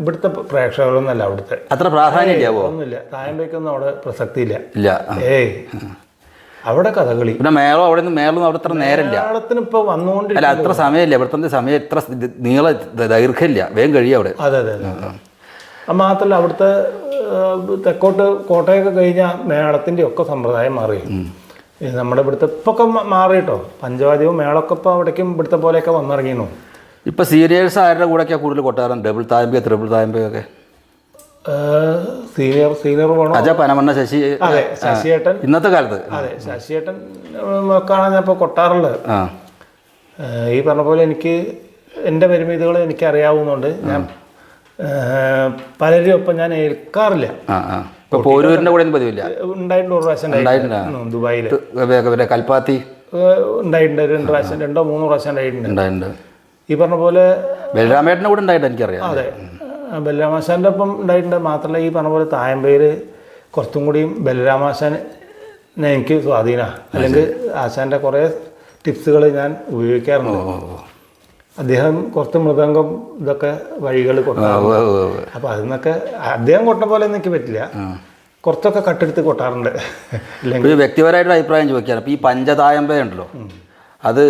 ഇവിടുത്തെ പ്രേക്ഷകരൊന്നുമല്ല അവിടുത്തെ അത്ര പ്രാധാന്യം ഒന്നുമില്ല. തായമ്പേക്കൊന്നും അവിടെ പ്രസക്തിയില്ല. ഏയ് അവിടെ കഥകളി പിന്നെ മേളം അവിടെ നിന്ന് അവിടെ അത്ര നേരമില്ല. മേളത്തിന് ഇപ്പൊ വന്നുകൊണ്ടില്ല. അത്ര സമയമില്ല. ഇവിടുത്തെ സമയം ഇത്ര ദൈർഘ്യമില്ല, വേഗം കഴിയും അവിടെ. അതെ. മാത്രമല്ല അവിടുത്തെ തെക്കോട്ട് കോട്ടയൊക്കെ കഴിഞ്ഞാൽ മേളത്തിൻ്റെ ഒക്കെ സമ്പ്രദായം മാറി. നമ്മുടെ ഇവിടുത്തെ ഇപ്പൊക്കെ മാറിയിട്ടോ. പഞ്ചവാദ്യവും മേളൊക്കെ ഇപ്പോൾ അവിടേക്കും ഇവിടുത്തെ പോലെയൊക്കെ വന്നിറങ്ങിയിരുന്നു. ഇപ്പോൾ സീരിയൽസ് ആരുടെ കൂടെയൊക്കെയാണ് കൂടുതൽ കൊട്ടാരം? ഡബിൾ തായമ്പ, ട്രിപ്പിൾ തായമ്പയൊക്കെ? സീനിയർ വേണോ? പനമണ്ണ ശശി. അതെ, ശശിയേട്ടൻ ഇന്നത്തെ കാലത്ത്. അതെ, ശശിയേട്ടൻ കാണാൻ ഞാൻ ഇപ്പോൾ കൊട്ടാറുള്ളത്. ഈ പറഞ്ഞ പോലെ എനിക്ക് എൻ്റെ പരിമിതികൾ എനിക്ക് അറിയാവുന്നതുകൊണ്ട് ഞാൻ പലരും ഒപ്പം ഞാൻ ഏൽക്കാറില്ല. പോരൂരിന്റെ കൂടെ പതിവില്ല. ഉണ്ടായിട്ടുണ്ട്, ഒരു പ്രാവശ്യം ദുബായിൽ. കൽപ്പാത്തി ഉണ്ടായിട്ടുണ്ട്, 2 പ്രാവശ്യം 2-3 പ്രാവശ്യം ഉണ്ടായിട്ടുണ്ട്. ഈ പറഞ്ഞ പോലെ ബലരാമേട്ടൻ്റെ കൂടെ ഉണ്ടായിട്ട് എനിക്കറിയാം. അതെ, ബലരാമാശാൻ്റെ ഒപ്പം ഉണ്ടായിട്ടുണ്ട്. മാത്രമല്ല ഈ പറഞ്ഞ പോലെ തായമ്പേര് കുറച്ചും കൂടിയും ബലരാമാശാൻ എനിക്ക് സ്വാധീനമാണ്. അല്ലെങ്കിൽ ആശാൻ്റെ കുറേ ടിപ്സുകൾ ഞാൻ ഉപയോഗിക്കാറുണ്ട്. അദ്ദേഹം കുറച്ച് മൃദംഗം ഇതൊക്കെ വഴികൾ കൊട്ടാറുണ്ട്. അപ്പോൾ അതിന്നൊക്കെ അദ്ദേഹം കൊട്ട പോലെ എനിക്ക് പറ്റില്ല, കുറച്ചൊക്കെ കട്ടെടുത്ത് കൊട്ടാറുണ്ട്. ഇല്ലെങ്കിൽ വ്യക്തിപരമായിട്ടുള്ള അഭിപ്രായം ചോദിക്കാറ്. ഇപ്പോൾ ഈ പഞ്ചതായമ്പ ഉണ്ടല്ലോ, അത്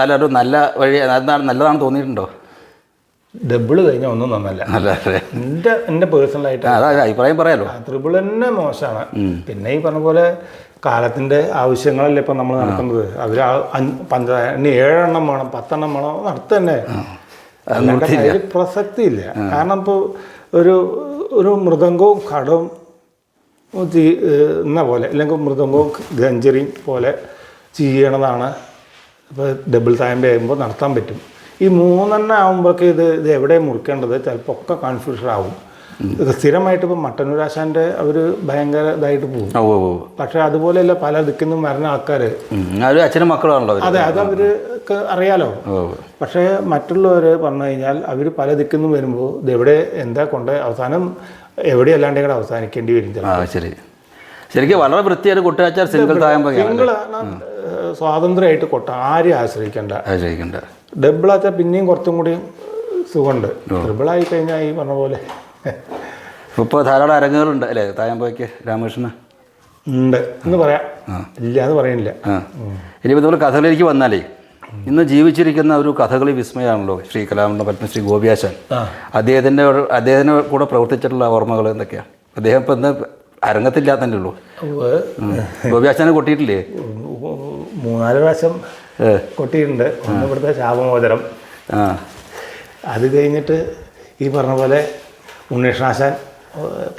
അതൊരു നല്ല വഴി നല്ലതാണെന്ന് തോന്നിയിട്ടുണ്ടോ? ഡബിള് കഴിഞ്ഞാൽ ഒന്നും നന്നല്ല. എൻ്റെ പേഴ്സണലായിട്ട് അഭിപ്രായം പറയാലോ. ട്രിപ്പിൾ തന്നെ മോശമാണ്. പിന്നെ ഈ പറഞ്ഞ പോലെ കാലത്തിൻ്റെ ആവശ്യങ്ങളല്ലേ ഇപ്പം നമ്മൾ നടക്കുന്നത്. അവർ ഇനി 7 എണ്ണം വേണം, 10 എണ്ണം വേണം, നടത്തന്നെ. അതിൽ പ്രസക്തി ഇല്ല. കാരണം ഇപ്പോൾ ഒരു മൃദംഗവും ഘടവും എന്ന പോലെ, അല്ലെങ്കിൽ മൃദംഗവും ഗഞ്ചറിയും പോലെ ചെയ്യണതാണ്. ഇപ്പോൾ ഡബിൾ തായമ്പ ആകുമ്പോൾ നടത്താൻ പറ്റും. ഈ 3 എണ്ണം ആകുമ്പോഴേക്ക് ഇത് എവിടെ മുറിക്കേണ്ടത് ചിലപ്പോൾ ഒക്കെ കൺഫ്യൂഷൻ ആവും. സ്ഥിരമായിട്ട് ഇപ്പോൾ മട്ടന്നൂരാശാൻ്റെ അവർ ഭയങ്കര ഇതായിട്ട് പോകും. പക്ഷെ അതുപോലെയല്ല, പല ദിക്കിന്നും വരുന്ന ആൾക്കാർ അച്ഛനും മക്കളാണല്ലോ. അതെ, അത് അവർക്ക് അറിയാലോ. പക്ഷേ മറ്റുള്ളവർ പറഞ്ഞു കഴിഞ്ഞാൽ അവർ പല ദിക്കിന്നും വരുമ്പോൾ ഇതെവിടെ എന്താ കൊണ്ട് അവസാനം എവിടെയല്ലാണ്ട് കൂടെ അവസാനിക്കേണ്ടി വരും. ശരി, ശരിക്കും വളരെ വൃത്തിയായിട്ട് കൊട്ടാച്ചാൽ സിംഗിൾ സ്വാതന്ത്ര്യമായിട്ട് കൊട്ട ആരെയും ആശ്രയിക്കണ്ട. ഡബിളാച്ചാൽ പിന്നെയും കുറച്ചും കൂടി സുഖമുണ്ട്. ട്രിപ്പിളായി കഴിഞ്ഞാൽ ഈ പറഞ്ഞ പോലെ ഇപ്പോൾ ധാരാളം അരങ്ങുകളുണ്ട് അല്ലേ തായമ്പയ്ക്ക്? രാമകൃഷ്ണൻ ഉണ്ട് എന്ന് പറയാം, ഇല്ല എന്ന് പറയുന്നില്ല. ഇനിയിപ്പോൾ നമ്മൾ കഥകളിലേക്ക് വന്നാലേ, ഇന്ന് ജീവിച്ചിരിക്കുന്ന ഒരു കഥകളി വിസ്മയമാണല്ലോ ശ്രീ കലാമണ്ഡലം പത്മശ്രീ ഗോപിയാശാൻ. അദ്ദേഹത്തിൻ്റെ കൂടെ പ്രവർത്തിച്ചിട്ടുള്ള ഓർമ്മകൾ എന്തൊക്കെയാണ്? അദ്ദേഹം ഇപ്പം ഇന്ന് അരങ്ങത്തില്ലാത്തല്ലേ ഉള്ളൂ. ഗോപിയാശാനെ കൊട്ടിയിട്ടില്ലേ? 3-4 പ്രാവശ്യം കൊട്ടിയിട്ടുണ്ട്. ഒന്ന് ഇവിടുത്തെ ശാപമോചനം. അത് കഴിഞ്ഞിട്ട് ഈ പറഞ്ഞ പോലെ ഉണ്ണീഷ്ണാശാൻ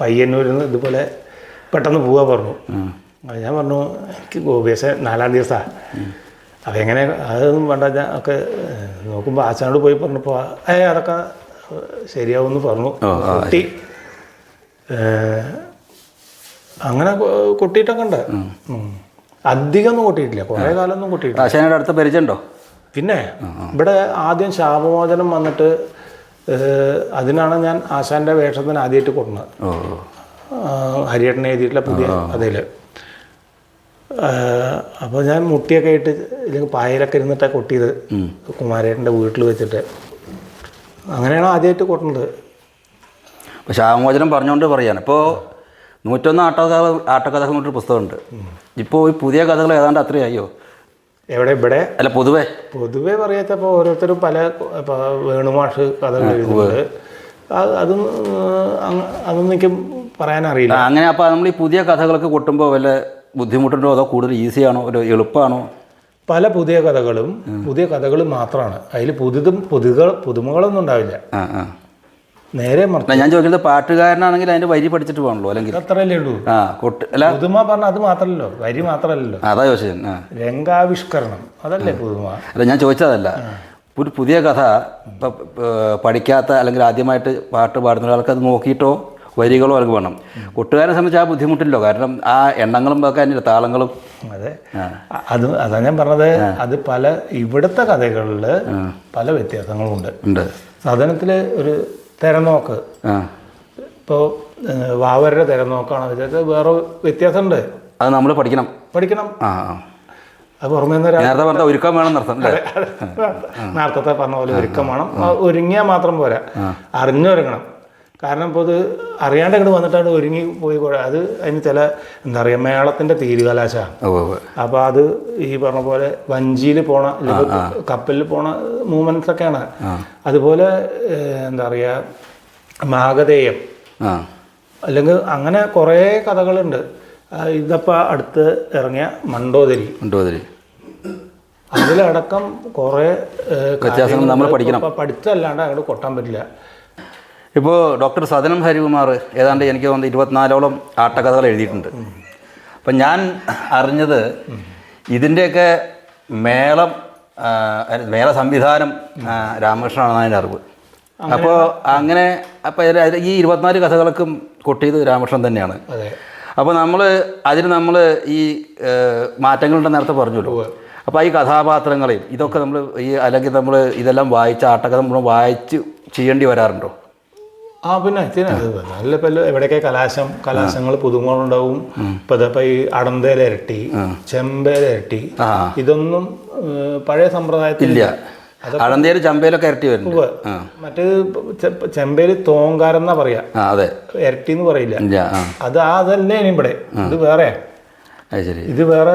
പയ്യന്നൂരിൽ നിന്ന് ഇതുപോലെ പെട്ടെന്ന് പോകാൻ പറഞ്ഞു. ഞാൻ പറഞ്ഞു എനിക്ക് ഗോപിയാശാൻ 4-ാം ദിവസമാണ്. അപ്പം എങ്ങനെ അതൊന്നും വേണ്ട, ഞാൻ ഒക്കെ നോക്കുമ്പോൾ ആശാനോട് പോയി പറഞ്ഞപ്പോൾ അതൊക്കെ ശരിയാവുമെന്ന് പറഞ്ഞു. കൊട്ടി അങ്ങനെ കൊട്ടിയിട്ടൊക്കെ ഉണ്ട്. അധികമൊന്നും കൊട്ടിയിട്ടില്ല, കുറേ കാലമൊന്നും കൊട്ടിയിട്ടില്ല. ആശാനോട് അടുത്ത പരിചയമുണ്ടോ? പിന്നെ ഇവിടെ ആദ്യം ശാപമോചനം വന്നിട്ട് അതിനാണ് ഞാൻ ആശാൻ്റെ വേഷത്തിന് ആദ്യമായിട്ട് കൊണ്ടുന്നത്. ഹരിയേട്ടനെ എഴുതിയിട്ടുള്ള പുതിയ അതിൽ. അപ്പോൾ ഞാൻ മുട്ടിയൊക്കെ ആയിട്ട് ഇല്ലെങ്കിൽ പായലൊക്കെ ഇരുന്നിട്ടാണ് കൊട്ടിയത് കുമാരേട്ടൻ്റെ വീട്ടിൽ വെച്ചിട്ട്. അങ്ങനെയാണ് ആദ്യമായിട്ട് കൊട്ടുന്നത്. അപ്പോൾ ശാപമോചനം പറഞ്ഞുകൊണ്ട് പറയാണ്. ഇപ്പോൾ 101 ആട്ടക്കഥകൾ എന്നൊരു പുസ്തകമുണ്ട്. ഇപ്പോൾ ഈ പുതിയ കഥകൾ ഏതാണ്ട് അത്രയായോ? എവിടെ? ഇവിടെ അല്ല, പൊതുവേ പറയാത്തപ്പോൾ ഓരോരുത്തരും പല ഇപ്പോൾ വേണുമാഷ് കഥകൾ എഴുതുന്നുണ്ട്. അതൊന്നും എനിക്ക് പറയാനറിയില്ല. അങ്ങനെ അപ്പോൾ നമ്മൾ ഈ പുതിയ കഥകളൊക്കെ കൊട്ടുമ്പോൾ വല്ല ബുദ്ധിമുട്ടുണ്ടോ, അതോ കൂടുതൽ ഈസിയാണോ, ഒരു എളുപ്പമാണോ? പല പുതിയ കഥകൾ മാത്രമാണ്. അതിൽ പുതുമകളൊന്നും ഉണ്ടാവില്ല. നേരെ ഞാൻ ചോദിക്കുന്നത് പാട്ടുകാരനാണെങ്കിൽ അതിന്റെ വരി പഠിച്ചിട്ട് പോകണല്ലോ, അല്ലെങ്കിൽ അത്രയല്ലേ ഉള്ളൂ. അല്ല, പുതുമ പറഞ്ഞാൽ അത് മാത്രമല്ലോ, വരി മാത്രമല്ലല്ലോ. അതാ ചോദിച്ചത്. രംഗാവിഷ്കരണം അതല്ലേ പുതുമ. അല്ല, ഞാൻ ചോദിച്ചതല്ല. ഒരു പുതിയ കഥ ഇപ്പം പഠിക്കാത്ത അല്ലെങ്കിൽ ആദ്യമായിട്ട് പാട്ട് പാടുന്ന ഒരാൾക്ക് അത് നോക്കിയിട്ടോ വരികളോ അവർക്ക് വേണം. കൊട്ടുകാരനെ സംബന്ധിച്ച് ആ ബുദ്ധിമുട്ടില്ലോ, കാരണം ആ എണ്ണങ്ങളും വെക്കാനില്ല, താളങ്ങളും. അതെ, അതാ ഞാൻ പറഞ്ഞത്. അത് ഇവിടുത്തെ കഥകളിൽ പല വ്യത്യാസങ്ങളും ഉണ്ട്. സാധനത്തിൽ ഒരു തെരനോക്ക്, ഇപ്പോൾ വാവരുടെ തെരനോക്കാണ് വിചാരിച്ചത്, വേറെ വ്യത്യാസമുണ്ട്. അത് നമ്മൾ പഠിക്കണം. അത് പുറമേ നേരത്തെ പറഞ്ഞ ഒരുക്കം വേണം നടത്താം. നേരത്തെ പറഞ്ഞ പോലെ ഒരുക്കം വേണം. ഒരുങ്ങിയാൽ മാത്രം പോരാ, അറിഞ്ഞൊരുങ്ങണം. കാരണം ഇപ്പോൾ ഇത് അറിയാണ്ട് ഇങ്ങോട്ട് വന്നിട്ടാണ് ഒരുങ്ങി പോയി. അത് അതിന് ചില എന്താ പറയുക, മേളത്തിൻ്റെ തീരുകലാശമാണ്. അപ്പോൾ അത് ഈ പറഞ്ഞ പോലെ വഞ്ചിയിൽ പോണ അല്ലെങ്കിൽ കപ്പലിൽ പോണ മൂവ്മെൻറ്റ്സ് ഒക്കെയാണ്. അതുപോലെ എന്താ പറയുക, മാഗധേയം അല്ലെങ്കിൽ അങ്ങനെ കുറേ കഥകളുണ്ട്. ഇതപ്പോൾ അടുത്ത് ഇറങ്ങിയ മണ്ടോദരി അതിലടക്കം കുറേ വ്യത്യാസങ്ങൾ നമ്മൾ പഠിക്കണം. പഠിച്ചല്ലാണ്ട് അങ്ങോട്ട് കൊട്ടാൻ പറ്റില്ല. ഇപ്പോൾ ഡോക്ടർ സദനം ഹരികുമാർ ഏതാണ്ട് എനിക്ക് തോന്നുന്നത് 24ഓളം ആട്ടക്കഥകൾ എഴുതിയിട്ടുണ്ട്. അപ്പം ഞാൻ അറിഞ്ഞത് ഇതിൻ്റെയൊക്കെ മേള സംവിധാനം രാമകൃഷ്ണനാണെന്നാണ് എൻ്റെ അറിവ്. അപ്പോൾ അങ്ങനെ ഈ 24 കഥകൾക്കും കൊട്ടിയത് രാമകൃഷ്ണൻ തന്നെയാണ്. അപ്പോൾ നമ്മൾ ഈ മാറ്റങ്ങളുടെ നേരത്തെ പറഞ്ഞല്ലോ. അപ്പോൾ ഈ കഥാപാത്രങ്ങളെയും ഇതൊക്കെ അല്ലെങ്കിൽ നമ്മൾ ഇതെല്ലാം വായിച്ച ആട്ടക്കഥ നമ്മൾ വായിച്ച് ചെയ്യേണ്ടി വരാറുണ്ടോ? പിന്നെ നല്ല എവിടെയൊക്കെ കലാശങ്ങൾ പുതുമകളുണ്ടാവും. ഇപ്പം ഈ അടന്തേലിരട്ടി, ചെമ്പേലിരട്ടി, ഇതൊന്നും പഴയ സമ്പ്രദായത്തിലില്ല. അടന്തേല് ചമ്പയിലൊക്കെ ഇരട്ടി വരുന്നുണ്ട്. മറ്റേത് ചെമ്പേല് തോങ്കാരെന്നാ പറയാ, ഇരട്ടി എന്ന് പറയില്ല. അതല്ലേ ഇനി ഇവിടെ, ഇത് വേറെ, ഇത് വേറെ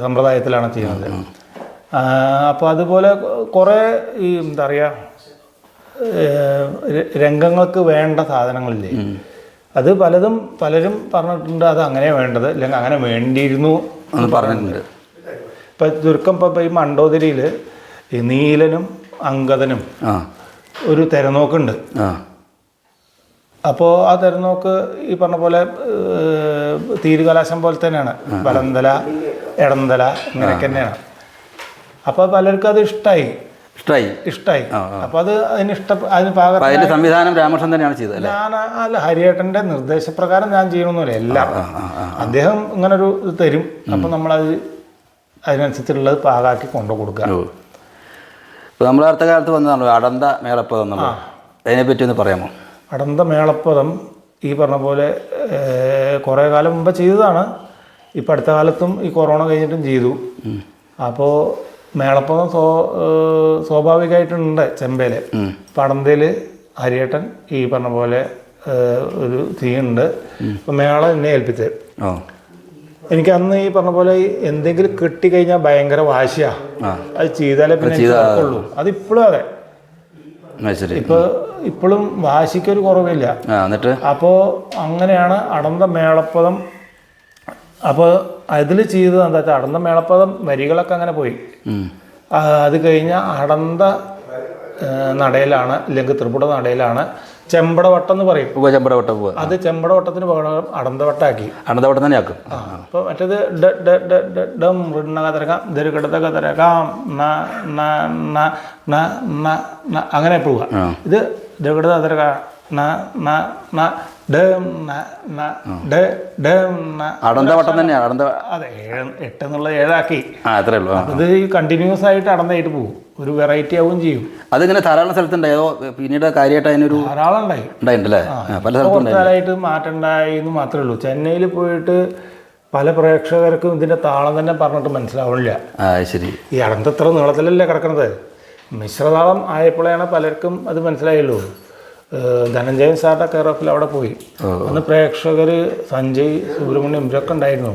സമ്പ്രദായത്തിലാണ് ചെയ്യുന്നത്. അപ്പോൾ അതുപോലെ കുറേ ഈ എന്താ പറയുക, രംഗങ്ങൾക്ക് വേണ്ട സാധനങ്ങളില്ലേ, അത് പലരും പറഞ്ഞിട്ടുണ്ട്. അത് അങ്ങനെ വേണ്ടത് അല്ലെങ്കിൽ അങ്ങനെ വേണ്ടിയിരുന്നു എന്ന് പറഞ്ഞിട്ടുണ്ട്. ഇപ്പം ചുരുക്കം ഇപ്പം ഈ മണ്ടോദരിയിൽ ഈ നീലനും അങ്കദനും ഒരു തെരനോക്കുണ്ട്. അപ്പോൾ ആ തെരനോക്ക് ഈ പറഞ്ഞ പോലെ തീരുകലാശം പോലെ തന്നെയാണ്. വലന്തല, ഇടന്തല ഇങ്ങനെയൊക്കെ തന്നെയാണ്. അപ്പോൾ പലർക്കും അത് ഇഷ്ടമായി. അപ്പോൾ അത് അതിന് പാകത്തിന് സംവിധാനം രാമകൃഷ്ണൻ തന്നെയാണ് ചെയ്തത്. അല്ല, ഹരിയേട്ടൻ്റെ നിർദ്ദേശപ്രകാരം ഞാൻ ചെയ്യണമെന്നില്ല. എല്ലാം അദ്ദേഹം ഇങ്ങനൊരു ഇത് തരും. അപ്പം നമ്മളത് അതിനനുസരിച്ചുള്ളത് പാകാക്കി കൊണ്ടു കൊടുക്കുക. ഇപ്പോൾ നമ്മൾ അടുത്ത കാലത്ത് വന്നതാണല്ലോ അടന്ത മേളപ്പദം. അതിനെപ്പറ്റി ഒന്ന് പറയാമോ? അടന്ത മേളപ്പദം ഈ പറഞ്ഞ പോലെ കുറേ കാലം മുമ്പ് ചെയ്തതാണ്. ഇപ്പം അടുത്ത കാലത്തും ഈ കൊറോണ കഴിഞ്ഞിട്ടും ചെയ്തു. അപ്പോൾ മേളപ്പദം സ്വാഭാവികമായിട്ടുണ്ട് ചെമ്പേല്. പടന്തയിൽ ഹരിയേട്ടൻ ഈ പറഞ്ഞ പോലെ ഒരു തീയുണ്ട്. അപ്പം മേളം എന്നെ ഏൽപ്പിച്ചത്. എനിക്ക് അന്ന് ഈ പറഞ്ഞ പോലെ എന്തെങ്കിലും കിട്ടിക്കഴിഞ്ഞാൽ ഭയങ്കര വാശിയാണ്. അത് ചെയ്താലേ പിന്നെ ഉള്ളൂ. അതിപ്പോഴും അതെ, ഇപ്പോഴും വാശിക്കൊരു കുറവില്ല. അപ്പോൾ അങ്ങനെയാണ് അടന്ത മേളപ്പദം. അപ്പോൾ അതിൽ ചെയ്തത് എന്താ വെച്ചാൽ അടന്ത മേളപ്പദം വരികളൊക്കെ അങ്ങനെ പോയി. അത് കഴിഞ്ഞ അടന്ത നടയിലാണ്, അല്ലെങ്കിൽ ത്രിപുട നടയിലാണ് ചെമ്പടവട്ടം എന്ന് പറയും. അത് ചെമ്പടവട്ടത്തിന് പകരം അടന്തവട്ടാക്കി. അടന്തവട്ടം തന്നെ ആക്കും. അപ്പോൾ മറ്റേത് അങ്ങനെ പോവുക. ഇത് ദഗടതരക അടന്തവട്ടം തന്നെയാണ്. അതെ, 8 എന്നുള്ള 7 ആക്കി. അത് കണ്ടിന്യൂസ് ആയിട്ട് അടന്തായിട്ട് പോകും. ഒരു വെറൈറ്റി ആവുകയും ചെയ്യും. അതിങ്ങനെ ധാരാളം സ്ഥലത്തുണ്ടായോ? പിന്നീട് കാര്യമായിട്ട് അതിനൊരു ധാരാളം ഉണ്ടായിട്ടുണ്ടല്ലേ? പല സ്ഥലത്തായിട്ട് മാറ്റം ഉണ്ടായി എന്ന് മാത്രമേ ഉള്ളൂ. ചെന്നൈയിൽ പോയിട്ട് പല പ്രേക്ഷകർക്കും ഇതിന്റെ താളം തന്നെ പറഞ്ഞിട്ട് മനസ്സിലാവണില്ല. ശരി, ഈ അടന്തത്ര നീളത്തിലല്ലേ കിടക്കുന്നത്. മിശ്രതാളം ആയപ്പോഴാണ് പലർക്കും അത് മനസ്സിലായുള്ളൂ. ധനഞ്ജയൻ സാറിൻ്റെ കെയർ ഓഫിൽ അവിടെ പോയി. അന്ന് പ്രേക്ഷകർ സഞ്ജയ്, സുബ്രഹ്മണ്യം ഇവരൊക്കെ ഉണ്ടായിരുന്നു.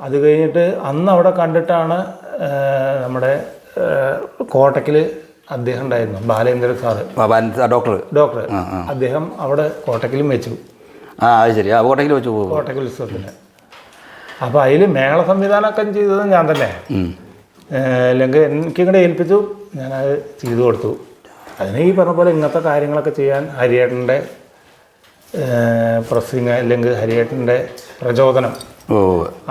അത് കഴിഞ്ഞിട്ട് അന്ന് അവിടെ കണ്ടിട്ടാണ് നമ്മുടെ കോട്ടയ്ക്കിൽ അദ്ദേഹം ഉണ്ടായിരുന്നു, ബാലേന്ദ്രൻ സാറ്, ഡോക്ടർ. അദ്ദേഹം അവിടെ കോട്ടയ്ക്കിലും വെച്ചു. അത് ശരി, കോട്ടയ്ക്കിൽ വെച്ചു പോകും, കോട്ടയ്ക്കൽ ഉത്സവത്തിന്. അപ്പോൾ അതിൽ മേള സംവിധാനമൊക്കെ ചെയ്തത് ഞാൻ തന്നെ. അല്ലെങ്കിൽ എനിക്കിങ്ങോട്ട് ഏൽപ്പിച്ചു, ഞാനത് ചെയ്തു കൊടുത്തു. അതിന് ഈ പറഞ്ഞ പോലെ ഇങ്ങനത്തെ കാര്യങ്ങളൊക്കെ ചെയ്യാൻ ഹരിയേട്ടൻ്റെ പ്രസ്സിങ് അല്ലെങ്കിൽ ഹരിയേട്ടൻ്റെ പ്രചോദനം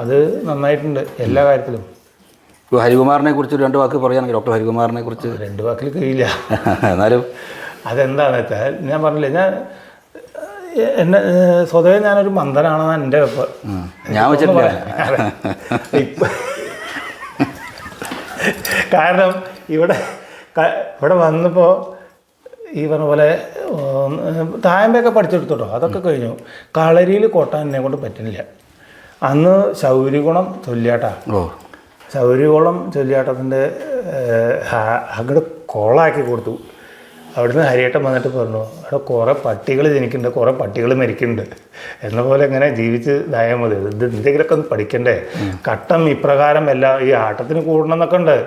അത് നന്നായിട്ടുണ്ട് എല്ലാ കാര്യത്തിലും. ഹരികുമാറിനെ കുറിച്ച് 2 വാക്ക് പറയുകയാണെങ്കിൽ ഡോക്ടർ ഹരികുമാറിനെ കുറിച്ച് 2 വാക്കിൽ കഴിയില്ല. എന്നാലും അതെന്താണെന്ന് വെച്ചാൽ ഞാൻ പറഞ്ഞില്ലേ, എന്നെ സ്വതവേ ഞാനൊരു മന്ദനാണെന്നാണ് എൻ്റെ വെപ്പ്. ഞാൻ വെച്ചിട്ടില്ല. കാരണം ഇവിടെ വന്നപ്പോൾ ഈ പറഞ്ഞ പോലെ തായമ്പയൊക്കെ പഠിച്ചെടുത്തോട്ടോ, അതൊക്കെ കഴിഞ്ഞു. കളരിയിൽ കൊട്ടാൻ എന്നെ കൊണ്ട് പറ്റുന്നില്ല. അന്ന് ശൗര്യഗുണം ചൊല്ലിയാട്ടാ, ശൗര്യഗുണം ചൊല്ലിയാട്ടത്തിൻ്റെ അങ്ങോട്ട് കോളാക്കി കൊടുത്തു. അവിടുന്ന് ഹരിയേട്ടൻ വന്നിട്ട് പറഞ്ഞു, അവിടെ കുറേ പട്ടികൾ ജനിക്കുന്നുണ്ട്, കുറേ പട്ടികൾ മരിക്കുന്നുണ്ട്, എന്ന പോലെ ഇങ്ങനെ ജീവിച്ച് ഇതായാൽ മതി, ഇത് എന്തെങ്കിലുമൊക്കെ ഒന്ന് പഠിക്കണ്ടേ, കട്ടം ഇപ്രകാരം എല്ലാം ഈ ആട്ടത്തിന് കൂടണം എന്നൊക്കെ ഉണ്ട്.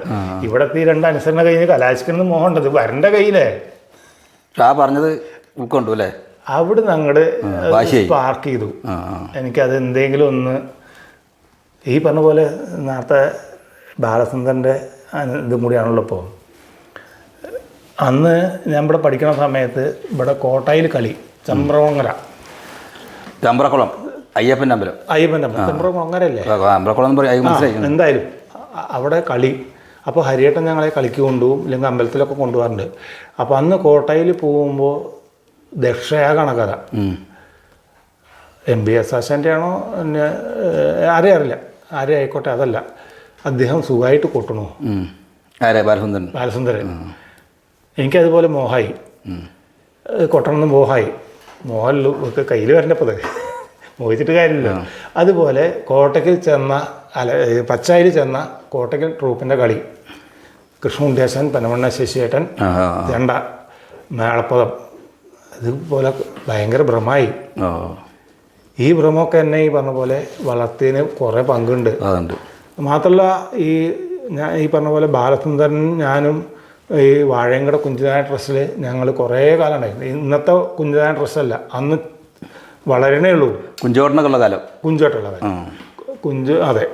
ഇവിടത്തെ ഈ 2 അനുസരണ കഴിഞ്ഞ് കലാശിക്കണമെന്ന് മോഹമുണ്ട്, ഇത് വരണ്ട കയ്യിലേ. പറഞ്ഞത് ഉൾക്കൊണ്ടു അല്ലേ? അവിടുന്ന് അങ്ങോട്ട് സ്പാർക്ക് ചെയ്തു. എനിക്കത് എന്തെങ്കിലും ഒന്ന് ഈ പറഞ്ഞ പോലെ നേരത്തെ ബാലചന്ദ്രൻ്റെ ഇതും കൂടിയാണല്ലോ ഇപ്പോൾ. അന്ന് ഞാൻ ഇവിടെ പഠിക്കുന്ന സമയത്ത് ഇവിടെ കോട്ടായിൽ കളി, ചമ്പ്രകുളങ്ങര, ചമ്പ്രക്കുളം അയ്യപ്പൻ്റെ അമ്പലം, ചമ്പ്രകുളങ്ങരല്ലേ, എന്തായാലും അവിടെ കളി. അപ്പോൾ ഹരിയേട്ടൻ ഞങ്ങളെ കളിക്ക് കൊണ്ടുപോകും, അല്ലെങ്കിൽ അമ്പലത്തിലൊക്കെ കൊണ്ടുപോകാറുണ്ട്. അപ്പോൾ അന്ന് കോട്ടയിൽ പോകുമ്പോൾ ദക്ഷയാഗാണ് കഥ. MBS ആശാൻ്റെ ആണോ അറിയില്ല, ആരും ആയിക്കോട്ടെ, അതല്ല, അദ്ദേഹം സുഖമായിട്ട് കൊട്ടണു ബാലസുന്ദരൻ. എനിക്കതുപോലെ മോഹായി, കൊട്ടണമെന്ന് മോഹല്ലോ കയ്യിൽ വരേണ്ടപ്പോൾ മോഹിച്ചിട്ട് കാര്യമില്ല. അതുപോലെ കോട്ടയ്ക്കിൽ ചെന്ന പച്ചായിൽ ചെന്ന കോട്ടയ്ക്കൽ ട്രൂപ്പിൻ്റെ കളി, കൃഷ്ണുണ്ണിയാശാൻ, പനമണ്ണ ശശിയേട്ടൻ, ചെണ്ട, മേളപ്പദം, ഇതുപോലെ ഭയങ്കര ഭ്രമമായി. ഈ ഭ്രമമൊക്കെ എന്നെ ഈ പറഞ്ഞ പോലെ വളർത്തിയതിന് കുറേ പങ്കുണ്ട്. മാത്രമല്ല ഞാൻ ഈ പറഞ്ഞ പോലെ ബാലസുന്ദരൻ ഞാനും ഈ വാഴയങ്കട കുഞ്ചിതാന ട്രസ്റ്റിൽ ഞങ്ങൾ കുറേ കാലം ഉണ്ടായിരുന്നു. ഇന്നത്തെ കുഞ്ചിതാന ട്രസ്റ്റല്ല, അന്ന് വളരണേ ഉള്ളൂ, കുഞ്ചോട്ടുള്ള കാലം, അതെ.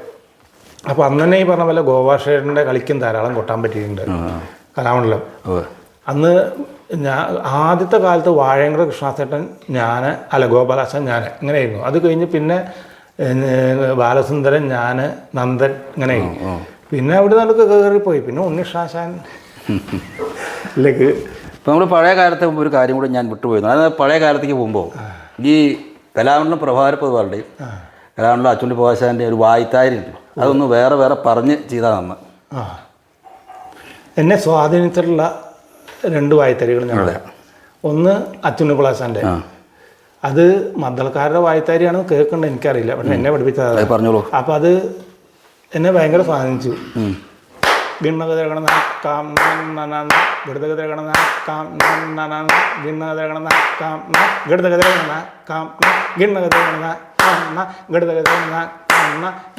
അപ്പോൾ അന്ന് തന്നെ ഈ പറഞ്ഞ പോലെ ഗോപാഷേട്ടൻ്റെ കളിക്കും ധാരാളം കൊട്ടാൻ പറ്റിയിട്ടുണ്ട് കലാമണ്ഡലം. അന്ന് ഞാൻ ആദ്യത്തെ കാലത്ത് വാഴയങ്കട കൃഷ്ണാസേട്ടൻ, ഗോപാലാശൻ, ഞാൻ ഇങ്ങനെയായിരുന്നു. അത് കഴിഞ്ഞ് പിന്നെ ബാലസുന്ദരൻ, ഞാൻ, നന്ദൻ, ഇങ്ങനെയായിരുന്നു. പിന്നെ അവിടെ നമുക്ക് കയറിപ്പോയി. പിന്നെ ഉണ്ണിഷാശാൻ ഇപ്പോൾ നമ്മൾ പഴയ കാലത്തെ ഒരു കാര്യം കൂടി ഞാൻ വിട്ടുപോയിരുന്നു. അതായത് പഴയ കാലത്തേക്ക് പോകുമ്പോൾ ഈ കലാമണ്ഡലം പ്രഭാകരപ്പതുവാളുടെയും കലാമണ്ഡലം അച്ചുണ്ണി പോകാശാൻ്റെ ഒരു വായ്ത്തായിരുന്നു, അതൊന്ന് വേറെ പറഞ്ഞ് ചെയ്താൽ നന്ന്. എന്നെ സ്വാധീനിച്ചിട്ടുള്ള 2 വായ്ത്താരികൾ ഞങ്ങളുടെ, ഒന്ന് അച്ചുണ്ണി പോകാശാൻ്റെ, അത് മദ്ദളക്കാരുടെ വായ്ത്താരിയാണെന്ന് കേൾക്കേണ്ടത് എനിക്കറിയില്ല, പക്ഷെ എന്നെ പഠിപ്പിച്ചത് പറഞ്ഞോളൂ. അപ്പോൾ അത് എന്നെ ഭയങ്കര സ്വാധീനിച്ചു. ഗിണ്ണകതകണ കാം ഗിടതകതകണ കാം ഗിണ്ണകതകണ കാം ഗിടതകതകണ കാം ഗിണ്ണകതകണ ഗിടതകതകണ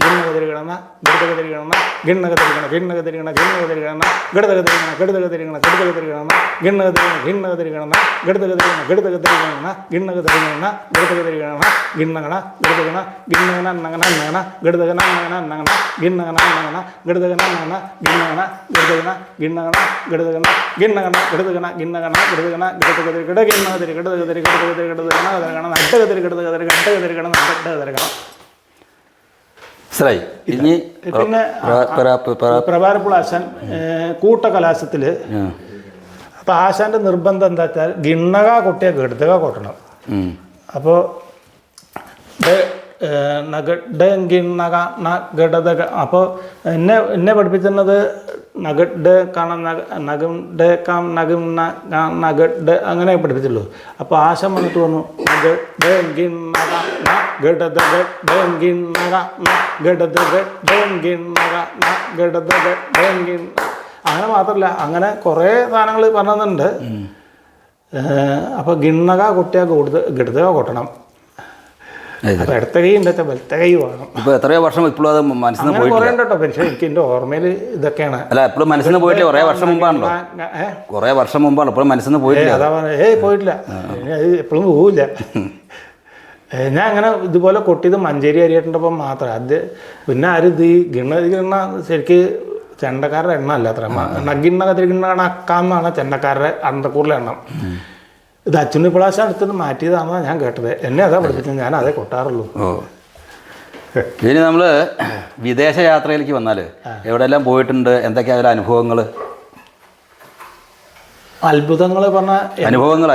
ഗിണ്ണകതരികണ ഗിടതകതരികണ ഗിണ്ണകതരികണ ഗിണ്ണകതരികണ ഗിണ്ണകതരികണ ഗിടതകതരികണ ഗിടതകതരികണ ഗിടതകതരികണ ഗിണ്ണകതരികണ ഗിണ്ണകതരികണ ഗിടതകതരികണ ഗിടതകതരികണ ഗിണ്ണകതരികണ ഗിടതകതരികണ ഗിണ്ണകണ ഗിടതകണ ഗിണ്ണകണ നങ്ങന നങ്ങന ഗിടതകണ നങ്ങന നങ്ങന ഗിണ്ണകണ നങ്ങന ഗിടതകണ നങ്ങന ഗിണ്ണകണ ഗിടതകണ ഗിണ്ണകണ ഗിടതകണ ഗിണ്ണകണ ഗിടതകണ ഗിണ്ണകണ ഗിടതകണ ഗിടതകതരി ഗിട ഗിണ്ണകതരി ഗിടതകതരി ഗിടതകതരി ഗിടതകണ ഗിടതകണ നട്ടകതരി ഗിടതകതരി ഗിടതകതരികണ നട്ടകതരികണ. ഇനി പിന്നെ പ്രഭാരപ്പുള്ള ആശാൻ കൂട്ടകലാശത്തിൽ, അപ്പം ആശാൻ്റെ നിർബന്ധം എന്താ വെച്ചാൽ ഗിണ്ണക കൊട്ടിയ ഗിടതക കൊട്ടണം. അപ്പോൾ അപ്പോൾ എന്നെ പഠിപ്പിച്ചിരുന്നത് നഗഡ് കാണാൻ നഗം കാം നഗം നഗഡ് അങ്ങനെ പഠിപ്പിച്ചുള്ളൂ. അപ്പോൾ ആശം വന്നിട്ട് പറഞ്ഞു അങ്ങനെ മാത്രമല്ല, അങ്ങനെ കുറേ സാധനങ്ങൾ പറഞ്ഞിട്ടുണ്ട്. അപ്പോൾ ഗിണ്ണക കൊട്ടിയാൽ ഗിടുതക കൊട്ടണം. അപ്പോൾ ഇടത്ത കൈ ഉണ്ട്, വലത്ത കൈ വേണം. ഇപ്പോൾ എത്രയോ വർഷം ഇപ്പോഴും അത് മനസ്സിൽ നിന്ന് കുറേ ഉണ്ട് കേട്ടോ. പക്ഷേ എനിക്ക് എൻ്റെ ഓർമ്മയിൽ ഇതൊക്കെയാണ്. അല്ല എപ്പോഴും മനസ്സിൽ നിന്ന് പോയിട്ടില്ല, കുറേ വർഷം മുമ്പാണല്ലോ. കുറേ വർഷം മുമ്പാണ്, ഇപ്പോഴും മനസ്സിൽ നിന്ന് പോയിട്ടില്ല. അതാ പറഞ്ഞത്, പോയിട്ടില്ല, അത് എപ്പോഴും പോവില്ല. ഞാൻ അങ്ങനെ ഇതുപോലെ കൊട്ടിയത് മഞ്ചേരി അരിയായിട്ടുണ്ടപ്പോൾ മാത്രം. അത് പിന്നെ ആരും ഇത് ഈ ഗിണ്ണ ശരിക്ക് ചെണ്ടക്കാരുടെ എണ്ണ അല്ല അത്ര. നഗിണ്ണ കതിരിഗിണ്ണ കണക്കാന്നാണ് ചെണ്ടക്കാരുടെ അണ്ടക്കൂറിലെ എണ്ണം. ഇത് അച്ഛന് പ്രാവശ്യം അടുത്തത് മാറ്റിയതാണെന്നാണ് ഞാൻ കേട്ടത്. എന്നെ അതാ പഠിപ്പിച്ചത്, ഞാൻ അതേ കൊട്ടാറുള്ളൂ. ഓ, ഇനി നമ്മൾ വിദേശ യാത്രയിലേക്ക് വന്നാൽ എവിടെയെല്ലാം പോയിട്ടുണ്ട്, എന്തൊക്കെയാണ് അതിലെ അനുഭവങ്ങൾ? അത്ഭുതങ്ങൾ പറഞ്ഞ അനുഭവങ്ങൾ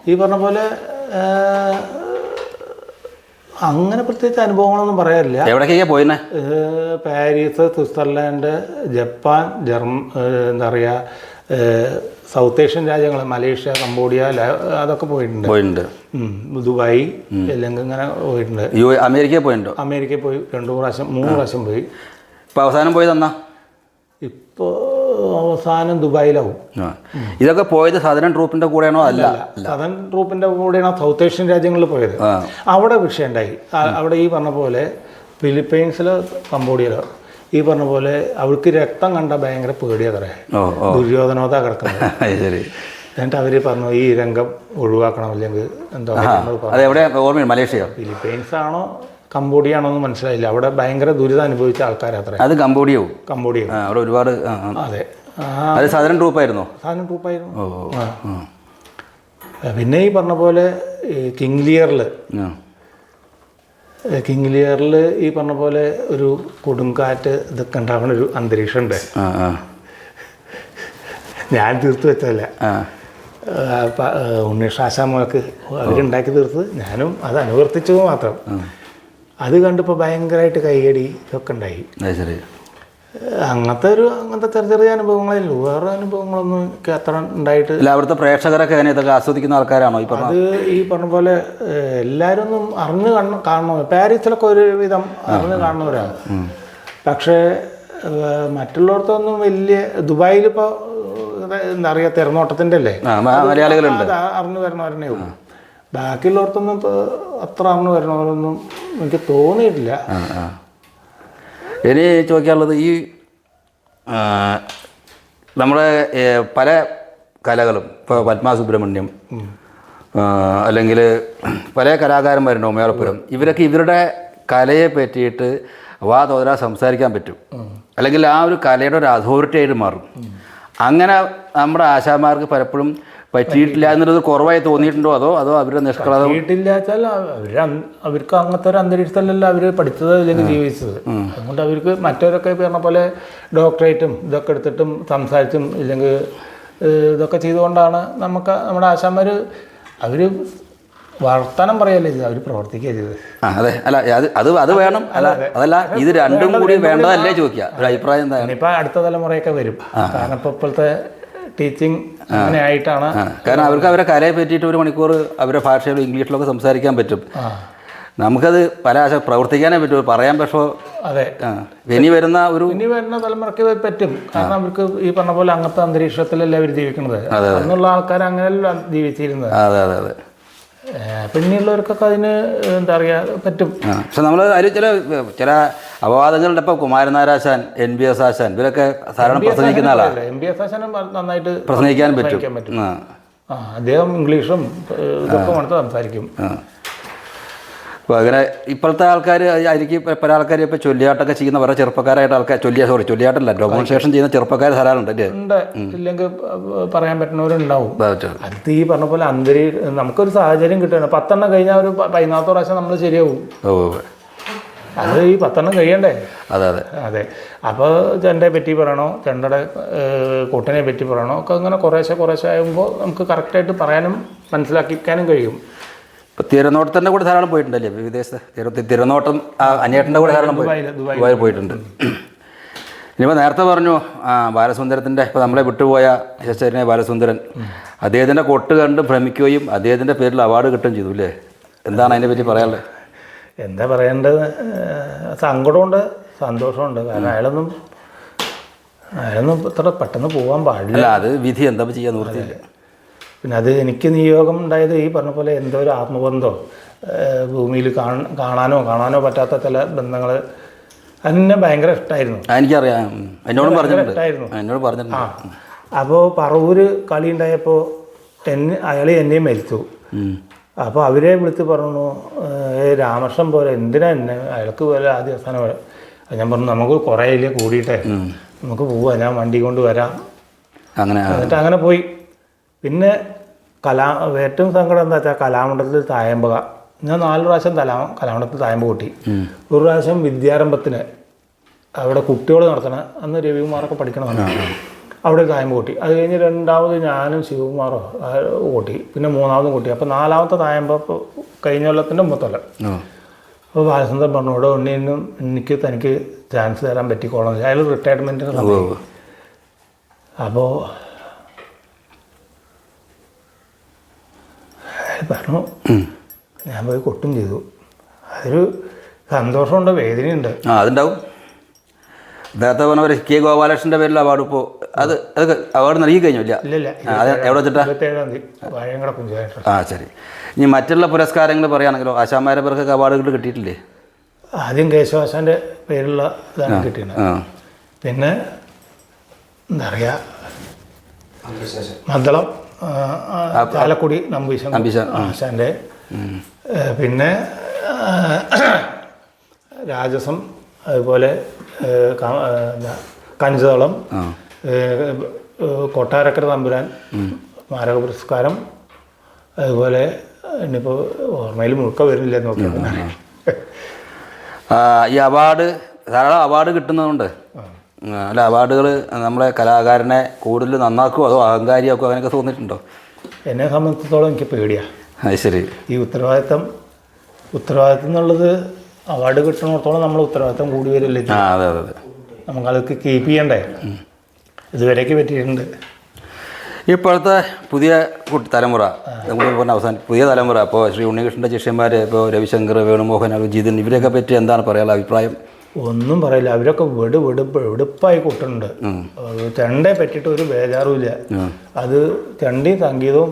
ഈ പറഞ്ഞ പോലെ അങ്ങനെ പ്രത്യേകിച്ച് അനുഭവങ്ങളൊന്നും പറയാറില്ല. എവിടേക്കാണ് പോയിരുന്നെ? പാരീസ്, സ്വിറ്റ്സർലാൻഡ്, ജപ്പാൻ, എന്താ പറയുക, സൗത്ത് ഏഷ്യൻ രാജ്യങ്ങൾ, മലേഷ്യ, കംബോഡിയ, അതൊക്കെ പോയിട്ടുണ്ട്. ദുബായ് അല്ലെങ്കിൽ ഇങ്ങനെ പോയിട്ടുണ്ട്. അമേരിക്കയിൽ പോയിട്ടുണ്ടോ? അമേരിക്കയിൽ പോയി 2 പ്രാവശ്യം 3 പ്രാവശ്യം പോയി. ഇപ്പോൾ അവസാനം പോയി തന്നാ? ഇപ്പോൾ അവസാനം ദുബായിലാവും. ഇതൊക്കെ പോയത് സദരൻ ട്രൂപ്പിൻ്റെ കൂടെയാണോ? അല്ല, സദരൻ ട്രൂപ്പിൻ്റെ കൂടെയാണ് സൗത്ത് ഏഷ്യൻ രാജ്യങ്ങളിൽ പോയത്. അവിടെ വിഷയം ഉണ്ടായി. അവിടെ ഈ പറഞ്ഞ പോലെ ഫിലിപ്പൈൻസിലോ കംബോഡിയയിലോ ഈ പറഞ്ഞ പോലെ അവർക്ക് രക്തം കണ്ട ഭയങ്കര പേടിയത്രേ. ദുര്യോധനോതാ കിടക്കുന്നത്. എന്നിട്ട് അവർ പറഞ്ഞു ഈ രംഗം ഒഴിവാക്കണം, അല്ലെങ്കിൽ എന്താ ഓർമ്മ. മലേഷ്യ, ഫിലിപ്പൈൻസ് ആണോ കംബോഡിയ ആണോ എന്ന് മനസ്സിലായില്ല. അവിടെ ഭയങ്കര ദുരിതം അനുഭവിച്ച ആൾക്കാരത്രേ. അത് കംബോഡിയ അവിടെ ഒരുപാട്. അതെ, അത് സദരൻ ട്രൂപ്പായിരുന്നു. പിന്നെ ഈ പറഞ്ഞ പോലെ കിങ് ലിയറിൽ ഈ പറഞ്ഞ പോലെ ഒരു കൊടുങ്കാറ്റ് ഇതൊക്കെ ഉണ്ടാവുന്ന ഒരു അന്തരീക്ഷം ഉണ്ട്. ഞാൻ തീർത്ത് വെച്ചതല്ല, ഉണ്ണീഷാശാമൊക്കെ അവരുണ്ടാക്കി തീർത്ത്, ഞാനും അത് അനുവർത്തിച്ചു മാത്രം. അത് കണ്ടിപ്പോൾ ഭയങ്കരമായിട്ട് കൈയടി ഇതൊക്കെ ഉണ്ടായി. അങ്ങനത്തെ ചെറിയ അനുഭവങ്ങളില്ലൂ. വേറെ അനുഭവങ്ങളൊന്നും എനിക്ക് അത്ര ഉണ്ടായിട്ട്. അവിടുത്തെ പ്രേക്ഷകരൊക്കെ ഇതൊക്കെ ആസ്വദിക്കുന്ന ആൾക്കാരാണോ? അത് ഈ പറഞ്ഞ പോലെ എല്ലാവരും ഒന്നും അറിഞ്ഞ് കാണണോ. പാരീസിലൊക്കെ ഒരു വിധം അറിഞ്ഞ് കാണുന്നവരാണ്. പക്ഷേ മറ്റുള്ളവർക്കൊന്നും വലിയ, ദുബായിലിപ്പോൾ എന്താ പറയുക, തിരനോട്ടത്തിൻ്റെ അല്ലേ, മലയാളികളുണ്ട്, അറിഞ്ഞു വരണവരനെ ഉള്ളൂ. ബാക്കിയുള്ളവർക്കൊന്നും ഇപ്പോൾ അത്ര അറിഞ്ഞു വരണവരൊന്നും എനിക്ക് തോന്നിയിട്ടില്ല. ഇനി ചോദിക്കാനുള്ളത്, ഈ നമ്മുടെ പല കലകളും, ഇപ്പോൾ പത്മ സുബ്രഹ്മണ്യം അല്ലെങ്കിൽ പല കലാകാരന്മാരുണ്ട്, മേളപ്പുരം, ഇവരൊക്കെ ഇവരുടെ കലയെ പറ്റിയിട്ട് വാ തോരാ സംസാരിക്കാൻ പറ്റും, അല്ലെങ്കിൽ ആ ഒരു കലയുടെ ഒരു അതോറിറ്റി ആയിട്ട് മാറും. അങ്ങനെ നമ്മുടെ ആശാന്മാർക്ക് പലപ്പോഴും പറ്റിയിട്ടില്ല എന്നുള്ളത് കുറവായി തോന്നിയിട്ടുണ്ടോ? അതോ അവരുടെ നിഷ്കളത പറ്റിയിട്ടില്ല വെച്ചാൽ അവർക്ക് അങ്ങനത്തെ ഒരു അന്തരീക്ഷത്തിലല്ല അവർ പഠിച്ചത് അല്ലെങ്കിൽ ജീവിച്ചത്. അതുകൊണ്ട് അവർക്ക് മറ്റവരൊക്കെ പറഞ്ഞ പോലെ ഡോക്ടറേറ്റും ഇതൊക്കെ എടുത്തിട്ടും സംസാരിച്ചും ഇല്ലെങ്കിൽ ഇതൊക്കെ ചെയ്തുകൊണ്ടാണ് നമ്മുടെ ആശാന്മാർ അവർ വർത്തമാനം പറയല്ലേ ചെയ്തത്, അവർ പ്രവർത്തിക്കുക ചെയ്തത്. അതെ, അല്ല അത് വേണം. അതല്ല, ഇത് രണ്ടും കൂടി വേണ്ടതല്ലേ ചോദിക്കുക, ഒരു അഭിപ്രായം എന്താണ്? ഇപ്പം അടുത്ത തലമുറയൊക്കെ വരും. കാരണം ഇപ്പോൾ ഇപ്പോഴത്തെ ടീച്ചിങ് അങ്ങനെ ആയിട്ടാണ്. കാരണം അവർക്ക് അവരെ കലയെ പറ്റിയിട്ട് 1 മണിക്കൂർ അവരുടെ ഭാഷയിലും ഇംഗ്ലീഷിലൊക്കെ സംസാരിക്കാൻ പറ്റും. നമുക്കത് പല പ്രവർത്തിക്കാനേ പറ്റും, പറയാൻ. പക്ഷേ അതെ, ഇനി വരുന്ന തലമുറയ്ക്ക് പറ്റും. കാരണം അവർക്ക് ഈ പറഞ്ഞ പോലെ അങ്ങനത്തെ അന്തരീക്ഷത്തിലല്ല അവർ ജീവിക്കുന്നത്. എന്നുള്ള ആൾക്കാർ അങ്ങനെയല്ല ജീവിച്ചിരുന്നത്. അതെ അതെ അതെ. പിന്നെയുള്ളവർക്കൊക്കെ അതിന് എന്താ പറയുക പറ്റും. പക്ഷെ നമ്മൾ അതിൽ ചില അപവാദങ്ങളുണ്ട്. ഇപ്പോൾ കുമാരനാരാശാൻ, NBS ആശാൻ, ഇവരൊക്കെ സാധാരണ പ്രസംഗിക്കുന്ന ആളാണ്. NBS ആശാനും നന്നായിട്ട് പ്രസംഗിക്കാൻ പറ്റും. അദ്ദേഹം ഇംഗ്ലീഷും ഇതൊക്കെ മാത്രം സംസാരിക്കും. അപ്പോൾ അങ്ങനെ ഇപ്പോഴത്തെ ആൾക്കാർ ആയിരിക്കും പല ആൾക്കാർ ഇപ്പോൾ ചൊല്ലിയാട്ടൊക്കെ ചെയ്യുന്ന വേറെ ചെറുപ്പക്കാരായിട്ട് ആൾക്കാർ ചൊല്ലിയാട്ടല്ല, ഡെമോൺസ്ട്രേഷൻ ചെയ്യുന്ന ചെറുപ്പക്കാർ ധാരാളമുണ്ട് അല്ലേ? ഉണ്ട്, ഇല്ലെങ്കിൽ പറയാൻ പറ്റുന്നവരുണ്ടാവും. അത് ഈ പറഞ്ഞ പോലെ നമുക്കൊരു സാഹചര്യം കിട്ടുകയാണ്. 10 എണ്ണം കഴിഞ്ഞാൽ ഒരു 14ാമത്തെ പ്രാവശ്യം നമ്മൾ ശരിയാവും. അത് ഈ 10 എണ്ണം കഴിയണ്ടേ? അതെ അതെ അതെ. അപ്പോൾ ചെണ്ടയെ പറ്റി പറയണോ, ചെണ്ടയുടെ കൊട്ടിനെ പറ്റി പറയണോ ഒക്കെ അങ്ങനെ കുറേശ്ശെ ആകുമ്പോൾ നമുക്ക് കറക്റ്റായിട്ട് പറയാനും മനസ്സിലാക്കിക്കാനും കഴിയും. ഇപ്പോൾ തിരനോട്ടത്തിൻ്റെ കൂടെ ധാരാളം പോയിട്ടുണ്ടല്ലേ വിദേശത്ത്? തിരനോട്ടം അനിയേട്ടൻ്റെ കൂടെ ധാരാളം ദുബായിൽ പോയിട്ടുണ്ട്. ഇനിയിപ്പോൾ നേരത്തെ പറഞ്ഞു ബാലസുന്ദരത്തിൻ്റെ, ഇപ്പോൾ നമ്മളെ വിട്ടുപോയ യശസ്വരനായ ബാലസുന്ദരൻ, അദ്ദേഹത്തിൻ്റെ കൊട്ട് കണ്ട് ഭ്രമിക്കുകയും അദ്ദേഹത്തിൻ്റെ പേരിൽ അവാർഡ് കിട്ടുകയും ചെയ്തു അല്ലേ? എന്താണ് അതിനെ പറ്റി പറയാനുള്ളത്? എന്താ പറയേണ്ടത്, സങ്കടമുണ്ട്, സന്തോഷമുണ്ട്. കാരണം അയാളൊന്നും അതിനൊന്നും ഇത്ര പെട്ടെന്ന് പോകാൻ പാടില്ല. അല്ല അത് വിധി എന്താ ചെയ്യാൻ നിർത്തിയില്ല. പിന്നെ അത് എനിക്ക് നിയോഗം ഉണ്ടായത് ഈ പറഞ്ഞ പോലെ എന്തോ ഒരു ആത്മബന്ധമോ ഭൂമിയിൽ കാണാനോ പറ്റാത്ത ചില ബന്ധങ്ങൾ എന്നെ ഭയങ്കര ഇഷ്ടമായിരുന്നു. എനിക്കറിയാം, എന്നോടും പറഞ്ഞിട്ടുണ്ട്. ഇഷ്ടമായിരുന്നു. എന്നോട് പറഞ്ഞിട്ടുണ്ട്. അപ്പോൾ പറവൂര് കളി ഉണ്ടായപ്പോൾ അയാൾ എന്നെയും മരിച്ചു. അപ്പോൾ അവരെ വിളിച്ച് പറഞ്ഞു, രാമകൃഷ്ണൻ പോലെ എന്തിനാ എന്നെ, അയാൾക്ക് പോലെ ആദ്യ അവസാനം പോലെ. ഞാൻ പറഞ്ഞു നമുക്ക് കുറേ ഇല്ലേ കൂടിയിട്ടേ നമുക്ക് പോവാം, ഞാൻ വണ്ടി കൊണ്ട് വരാം. എന്നിട്ട് അങ്ങനെ പോയി. പിന്നെ ഏറ്റവും സങ്കടം എന്താ വെച്ചാൽ കലാമണ്ഡലത്തിൽ തായമ്പക ഞാൻ 4 പ്രാവശ്യം കലാമണ്ഡലത്തിൽ തായമ്പ കൂട്ടി. ഒരു പ്രാവശ്യം വിദ്യാരംഭത്തിന് അവിടെ കുട്ടികൾ നടത്തണ അന്ന് രവികുമാറൊക്കെ പഠിക്കണമെന്ന് അവിടെ തായമ്പ കൂട്ടി. അത് കഴിഞ്ഞ് 2ാമത് ഞാനും ശിവകുമാറോ കൂട്ടി. പിന്നെ 3ാമതും കൂട്ടി. അപ്പോൾ 4ാമത്തെ തായമ്പ കഴിഞ്ഞ കൊല്ലത്തിൻ്റെ 3 കൊല്ലം. അപ്പോൾ ബാലചന്ദ്രൻ പറഞ്ഞു, ഇവിടെ ഉണ്ണിനും തനിക്ക് ചാൻസ് തരാൻ പറ്റിക്കോളാം. അയാൾ റിട്ടയർമെൻറ്റിന് സമയം. അപ്പോൾ അയാൾ പറഞ്ഞു, ഞാൻ പോയി കൊട്ടും ചെയ്തു. അതൊരു സന്തോഷമുണ്ട്, വേദനയുണ്ട്. അതുണ്ടാവും. നേരത്തെ പറഞ്ഞ പോലെ കെ ഗോപാലകൃഷ്ണൻ്റെ പേരിൽ അവാർഡ് ഇപ്പോൾ അത് അവാർഡ് നൽകി കഴിഞ്ഞു. ഇല്ല എവിടെ വെച്ചിട്ടാ? 27-ാം തീയതി വാഴയങ്കട പഞ്ചായത്ത്. ശരി. ഇനി മറ്റുള്ള പുരസ്കാരങ്ങൾ പറയുകയാണെങ്കിലോ ആശാന്മാരെ പേർക്കൊക്കെ അവാർഡുകൾ കിട്ടിയിട്ടില്ലേ? ആദ്യം കേശവാശാൻ്റെ പേരുള്ള ഇതാണ് കിട്ടിയത്. പിന്നെ എന്താ പറയുക, മദ്ദളം ചാലക്കുടി നമ്പീശൻ ആശാൻ്റെ, പിന്നെ രാജസം, അതുപോലെ കഞ്ചതളം, കൊട്ടാരക്കര തമ്പുരാൻ സ്മാരക പുരസ്കാരം, അതുപോലെ ഇനിയിപ്പോൾ ഓർമ്മയിൽ മുഴുക്ക വരുന്നില്ല നോക്കിയാൽ. ഈ അവാർഡ് ധാരാളം അവാർഡ് കിട്ടുന്നതുകൊണ്ട് അല്ല അവാർഡുകൾ നമ്മളെ കലാകാരനെ കൂടുതൽ നന്നാക്കുമോ അതോ അഹങ്കാരിയാക്കുമോ അങ്ങനെയൊക്കെ തോന്നിയിട്ടുണ്ടോ? എന്നെ സംബന്ധിച്ചിടത്തോളം എനിക്ക് പേടിയാണ്. അത് ശരി. ഈ ഉത്തരവാദിത്തം എന്നുള്ളത് അവാർഡ് കിട്ടുന്നിടത്തോളം നമ്മൾ ഉത്തരവാദിത്തം കൂടി വരില്ലേ. അതെ അതെ അതെ. നമുക്കതൊക്കെ കീപ്പ് ചെയ്യണ്ടേ. ഇതുവരെയൊക്കെ പറ്റിയിട്ടുണ്ട്. ഇപ്പോഴത്തെ പുതിയ തലമുറ നമ്മൾ പറഞ്ഞ അവസാനം പുതിയ തലമുറ ഇപ്പോൾ ശ്രീ ഉണ്ണികൃഷ്ണൻ്റെ ശിഷ്യന്മാർ ഇപ്പോൾ രവിശങ്കർ, വേണുമോഹൻ, അഭിജിതൻ ഇവരെയൊക്കെ പറ്റി എന്താണ് പറയാനുള്ള അഭിപ്രായം? ഒന്നും പറയില്ല. അവരൊക്കെ വെടുപ്പായി കൊട്ടുന്നുണ്ട്. ചെണ്ടയെ പറ്റിയിട്ട് ഒരു ബേജാറുമില്ല. അത് ചെണ്ടയും സംഗീതവും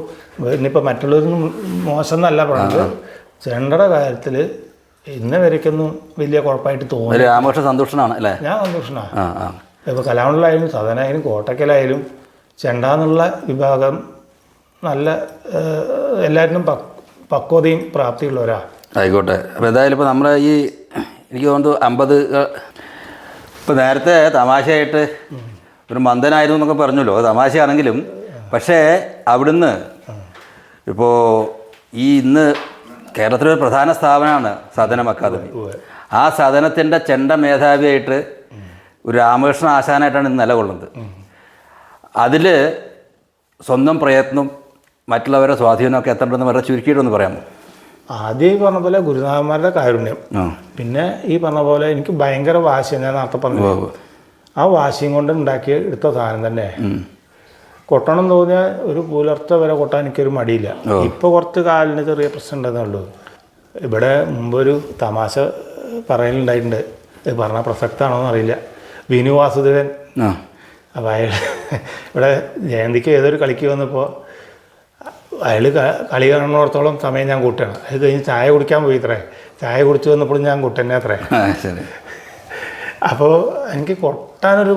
ഇനിയിപ്പോൾ മറ്റുള്ളവരൊന്നും മോശം എന്നല്ല പറഞ്ഞത്. ചെണ്ടയുടെ കാര്യത്തിൽ ഇന്ന വരയ്ക്കൊന്നും വലിയ കുഴപ്പമായിട്ട് തോന്നുന്നു. രാമകൃഷ്ണൻ സന്തോഷനാണ് അല്ലേ? ഞാൻ സന്തോഷനാണ്. ഇപ്പോൾ കലാമണ്ഡലമായാലും സദനായാലും കോട്ടക്കലായാലും ചെണ്ട എന്നുള്ള വിഭാഗം നല്ല എല്ലാവരും പക്വതയും പ്രാപ്തിയുള്ളവരാ. ആയിക്കോട്ടെ. അപ്പോൾ എന്തായാലും ഇപ്പോൾ നമ്മുടെ ഈ എനിക്ക് തോന്നുന്നു 50 ഇപ്പോൾ നേരത്തെ തമാശയായിട്ട് ഒരു മന്ദനായിരുന്നു എന്നൊക്കെ പറഞ്ഞല്ലോ, അത് തമാശയാണെങ്കിലും പക്ഷേ അവിടുന്ന് ഇപ്പോൾ ഈ ഇന്ന് കേരളത്തിലൊരു പ്രധാന സ്ഥാപനമാണ് സദനം അക്കാദമി. ആ സദനത്തിൻ്റെ ചെണ്ട മേധാവിയായിട്ട് ഒരു രാമകൃഷ്ണ ആശാനായിട്ടാണ് ഇന്ന് നിലകൊള്ളുന്നത്. അതിൽ സ്വന്തം പ്രയത്നം മറ്റുള്ളവരുടെ സ്വാധീനമൊക്കെ എത്തേണ്ടതെന്ന് വളരെ ചുരുക്കിയിട്ടൊന്ന് പറയാമോ? ആദ്യം ഈ പറഞ്ഞ പോലെ ഗുരുനാഥന്മാരുടെ കാരുണ്യം, പിന്നെ ഈ പറഞ്ഞ പോലെ എനിക്ക് ഭയങ്കര വാശിയാണ്. ഞാൻ നേരത്തെ പറഞ്ഞു, ആ വാശിയും കൊണ്ട് എടുത്ത സാധനം തന്നെ. കൊട്ടണം തോന്നിയാൽ ഒരു പുലർച്ചെ വരെ കൊട്ടാൻ എനിക്കൊരു മടിയില്ല. ഇപ്പോൾ കുറച്ച് കാലിന് ചെറിയ പ്രശ്നം ഉണ്ടെന്നേ ഉള്ളൂ. ഇവിടെ മുമ്പൊരു തമാശ പറയലുണ്ടായിട്ടുണ്ട്, പറഞ്ഞാൽ പ്രസക്തമാണോ എന്നറിയില്ല. വിനു വാസുദേവൻ, അപ്പോൾ അയാൾ ഇവിടെ ജയന്തിക്ക് ഏതൊരു കളിക്ക് വന്നപ്പോൾ അയാൾ കളി കാണുന്നിടത്തോളം സമയം ഞാൻ കൂട്ടുകയാണ്. അത് കഴിഞ്ഞ് ചായ കുടിക്കാൻ പോയി ഇത്രേ. ചായ കുടിച്ച് വന്നപ്പോഴും ഞാൻ കൂട്ടന്നെ അത്രേ. അപ്പോൾ എനിക്ക് കൊട്ടാനൊരു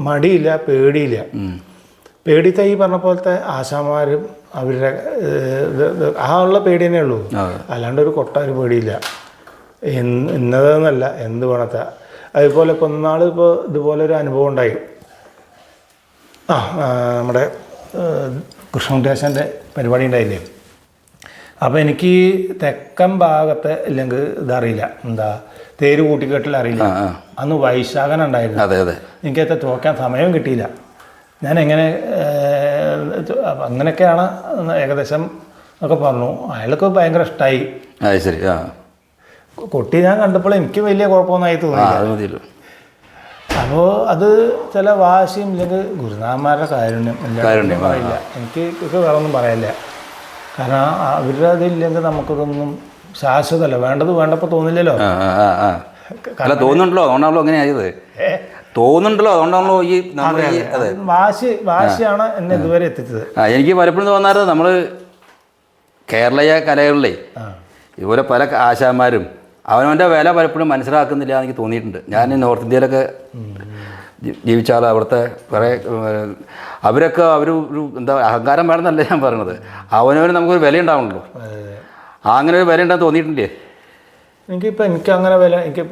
മടിയില്ല, പേടിയില്ല. പേടിത്തെ ഈ പറഞ്ഞ പോലത്തെ ആശാന്മാരും അവരുടെ ആ ഉള്ള പേടി തന്നെ ഉള്ളൂ. അല്ലാണ്ട് ഒരു കൊട്ടാനും പേടിയില്ല. ഇന്നതെന്നല്ല, എന്ത് വേണത്തെ. അതുപോലെ ഇപ്പോൾ ഒന്നാൾ ഇപ്പോൾ ഇതുപോലെ ഒരു അനുഭവം ഉണ്ടായി. നമ്മുടെ കൃഷ്ണകുട്ടിയാശാൻ്റെ പരിപാടി ഉണ്ടായില്ലേ. അപ്പോൾ എനിക്ക് തെക്കൻ ഭാഗത്തെ ഇല്ലെങ്കിൽ ഇതറിയില്ല, എന്താ തേര് കൂട്ടിക്കെട്ടിൽ അറിയില്ല. അന്ന് വൈശാഖന ഉണ്ടായിരുന്നു. എനിക്കത് ചോക്കാൻ സമയം കിട്ടിയില്ല. ഞാൻ എങ്ങനെ അങ്ങനെയൊക്കെയാണ് ഏകദേശം ഒക്കെ പറഞ്ഞു. അയാൾക്ക് ഭയങ്കര ഇഷ്ടമായി. ശരി. കൊട്ടി ഞാൻ കണ്ടപ്പോൾ എനിക്ക് വലിയ കുഴപ്പമൊന്നായി തോന്നി. അപ്പോൾ അത് ചില വാശിയും ഇല്ലെങ്കിൽ ഗുരുനാഥന്മാരുടെ കാരുണ്യം പറയില്ല. എനിക്ക് വേറെ ഒന്നും പറയില്ല. കാരണം അവരുടെ അതില്ലെങ്കിൽ നമുക്കിതൊന്നും ശാശ്വതമല്ല. വേണ്ടത് വേണ്ടപ്പോൾ തോന്നില്ലല്ലോ. തോന്നുന്നുണ്ടല്ലോ, അതുകൊണ്ടാണല്ലോ അങ്ങനെ ആയത്. തോന്നുന്നുണ്ടല്ലോ, അതുകൊണ്ടാണല്ലോ ഈ നമ്മൾ ഈ അതെ വാശിയാണ് എന്നെ ഇതുവരെ എത്തിച്ചത്. എനിക്ക് പലപ്പോഴും തോന്നാറ് നമ്മൾ കേരളീയ കലകളിലെ ഇതുപോലെ പല ആശാന്മാരും അവനവൻ്റെ വില പലപ്പോഴും മനസ്സിലാക്കുന്നില്ല എന്ന് എനിക്ക് തോന്നിയിട്ടുണ്ട്. ഞാൻ നോർത്ത് ഇന്ത്യയിലൊക്കെ ജീവിച്ചാൽ അവിടുത്തെ കുറേ അവരൊക്കെ ഒരു എന്താ അഹങ്കാരം വേണമെന്നല്ല ഞാൻ പറയണത്, അവനവന് നമുക്കൊരു വില ഉണ്ടാവണല്ലോ. അങ്ങനെ ഒരു വില ഉണ്ടെന്ന് തോന്നിയിട്ടില്ലേ? എനിക്ക് അങ്ങനെ എനിക്ക്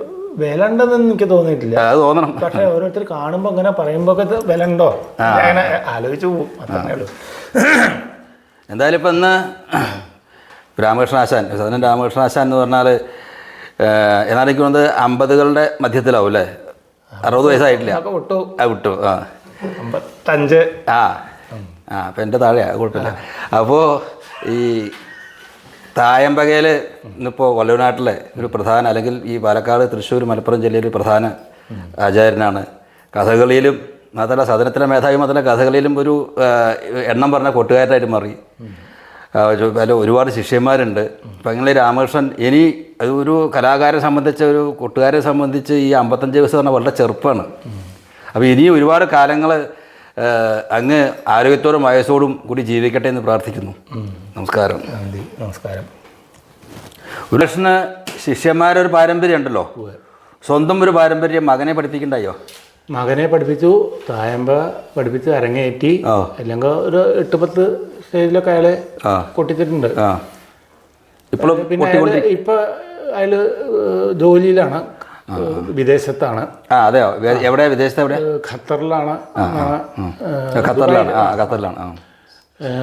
വില ഉണ്ടെന്ന് എനിക്ക് തോന്നിയിട്ടില്ല. അത് തോന്നണം. പക്ഷെ ഓരോരുത്തർ കാണുമ്പോൾ അങ്ങനെ പറയുമ്പോൾ ഒക്കെ വില ഉണ്ടോ അങ്ങനെ ആലോചിച്ച് പോകും. അത്രേ ഉള്ളൂ. എന്തായാലും ഇപ്പം ഇന്ന് രാമകൃഷ്ണാശാൻ, സദനം രാമകൃഷ്ണാശാൻ എന്ന് പറഞ്ഞാൽ എന്നാലും എനിക്ക് തോന്നുന്നത് 50കളുടെ മധ്യത്തിലാവും അല്ലേ? 60 വയസ്സായിട്ടില്ല. വിട്ടു. വിട്ടു. 55. അപ്പം എൻ്റെ താഴെയാണ്, കുഴപ്പമില്ല. അപ്പോൾ ഈ തായമ്പകയിൽ ഇന്നിപ്പോൾ വള്ളുവനാട്ടിലെ ഒരു പ്രധാന, അല്ലെങ്കിൽ ഈ പാലക്കാട്, തൃശ്ശൂർ, മലപ്പുറം ജില്ലയിൽ ഒരു പ്രധാന ആചാര്യനാണ്. കഥകളിയിലും മാത്രമല്ല സദനത്തിലെ മേധാവി മാത്രമല്ല കഥകളിയിലും ഒരു എണ്ണം പറഞ്ഞ കൊട്ടുകാരനായിട്ട് മാറി. അതിൽ ഒരുപാട് ശിഷ്യന്മാരുണ്ട്. അപ്പം അങ്ങനെ രാമകൃഷ്ണൻ ഇനി ഒരു കലാകാരനെ സംബന്ധിച്ച്, ഒരു കൊട്ടുകാരെ സംബന്ധിച്ച് ഈ 55 വയസ്സ് പറഞ്ഞാൽ വളരെ ചെറുപ്പമാണ്. അപ്പോൾ ഇനിയും ഒരുപാട് കാലങ്ങൾ അങ്ങ് ആരോഗ്യത്തോടും വയസ്സോടും കൂടി ജീവിക്കട്ടെ എന്ന് പ്രാർത്ഥിക്കുന്നു. നമസ്കാരം. നമസ്കാരം. ഉലക്ഷന് ശിഷ്യന്മാരൊരു പാരമ്പര്യം ഉണ്ടല്ലോ, സ്വന്തം ഒരു പാരമ്പര്യം മകനെ പഠിപ്പിക്കണ്ടായോ? മകനെ പഠിപ്പിച്ചു, തായമ്പ പഠിപ്പിച്ച് അരങ്ങേറ്റി. അല്ലെങ്കിൽ ഒരു 8-10 സ്റ്റേജിലൊക്കെ അയാളെ കൊട്ടിച്ചിട്ടുണ്ട്. ഇപ്പോഴും ഇപ്പൊ അയാൾ ജോലിയിലാണ്, വിദേശത്താണ്. അതെയോ? എവിടെ? വിദേശത്ത് എവിടെ? ഖത്തറിലാണ്. ഖത്തറിലാണ്.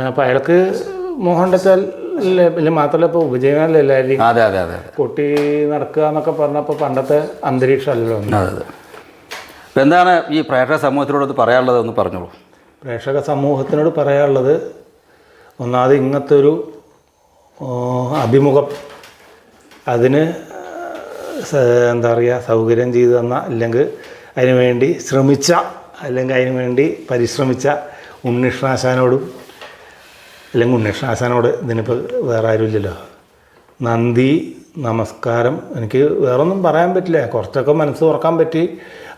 അപ്പം അയാൾക്ക് മോഹൻ വെച്ചാൽ മാത്രമല്ല ഇപ്പോൾ ഉപജീവനമല്ല എല്ലാവരും. അതെ അതെ അതെ. കൊട്ടി നടക്കുക എന്നൊക്കെ പറഞ്ഞപ്പോൾ പണ്ടത്തെ അന്തരീക്ഷമല്ലല്ലോ. അതെ. ഇപ്പം എന്താണ് ഈ പ്രേക്ഷക സമൂഹത്തിനോട് പറയാനുള്ളത്? ഒന്ന് പറഞ്ഞോളൂ. പ്രേക്ഷക സമൂഹത്തിനോട് പറയാനുള്ളത്, ഒന്നാമത് ഇങ്ങനത്തെ ഒരു അഭിമുഖം അതിന് എന്താ പറയുക, സൗകര്യം ചെയ്തു തന്ന, അല്ലെങ്കിൽ അതിനു വേണ്ടി ശ്രമിച്ച, അല്ലെങ്കിൽ അതിനു വേണ്ടി പരിശ്രമിച്ച ഉണ്ണികൃഷ്ണാശാനോടും, അല്ലെങ്കിൽ ഉണ്ണികൃഷ്ണാശാനോട്, ഇതിനിപ്പോൾ വേറെ ആരുമില്ലല്ലോ, നന്ദി, നമസ്കാരം. എനിക്ക് വേറൊന്നും പറയാൻ പറ്റില്ല. കുറച്ചൊക്കെ മനസ്സ് തുറക്കാൻ പറ്റി.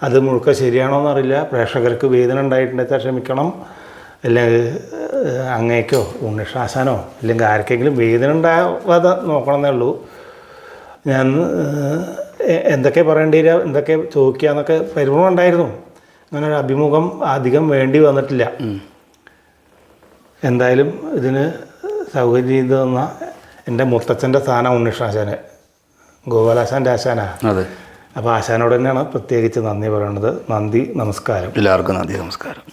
അത് മുഴുക്ക ശരിയാണോ എന്നറിയില്ല. പ്രേക്ഷകർക്ക് വേദന ഉണ്ടായിട്ടുണ്ടെങ്കിൽ ക്ഷമിക്കണം. അല്ലെങ്കിൽ അങ്ങേക്കോ ഉണ്ണികൃഷ്ണാശാനോ അല്ലെങ്കിൽ ആർക്കെങ്കിലും വേദന ഉണ്ടാവാതെ നോക്കണമെന്നേ ഉള്ളൂ. ഞാൻ എന്തൊക്കെ പറയേണ്ടി വരിക, എന്തൊക്കെ ചോദിക്കുക എന്നൊക്കെ പരിഭ്രമം ഉണ്ടായിരുന്നു. അങ്ങനെ ഒരു അഭിമുഖം അധികം വേണ്ടി വന്നിട്ടില്ല. എന്തായാലും ഇതിന് സൗകര്യം ചെയ്തു തന്ന എൻ്റെ മുത്തച്ഛൻ്റെ സ്ഥാനം ഉണ്ണികൃഷ്ണാശാന്, ഗോപാലാശാൻ്റെ ആശാനാണ്. അതെ. അപ്പോൾ ആശാനോട് തന്നെയാണ് പ്രത്യേകിച്ച് നന്ദി പറയുന്നത്. നന്ദി, നമസ്കാരം. എല്ലാവർക്കും നന്ദി, നമസ്കാരം.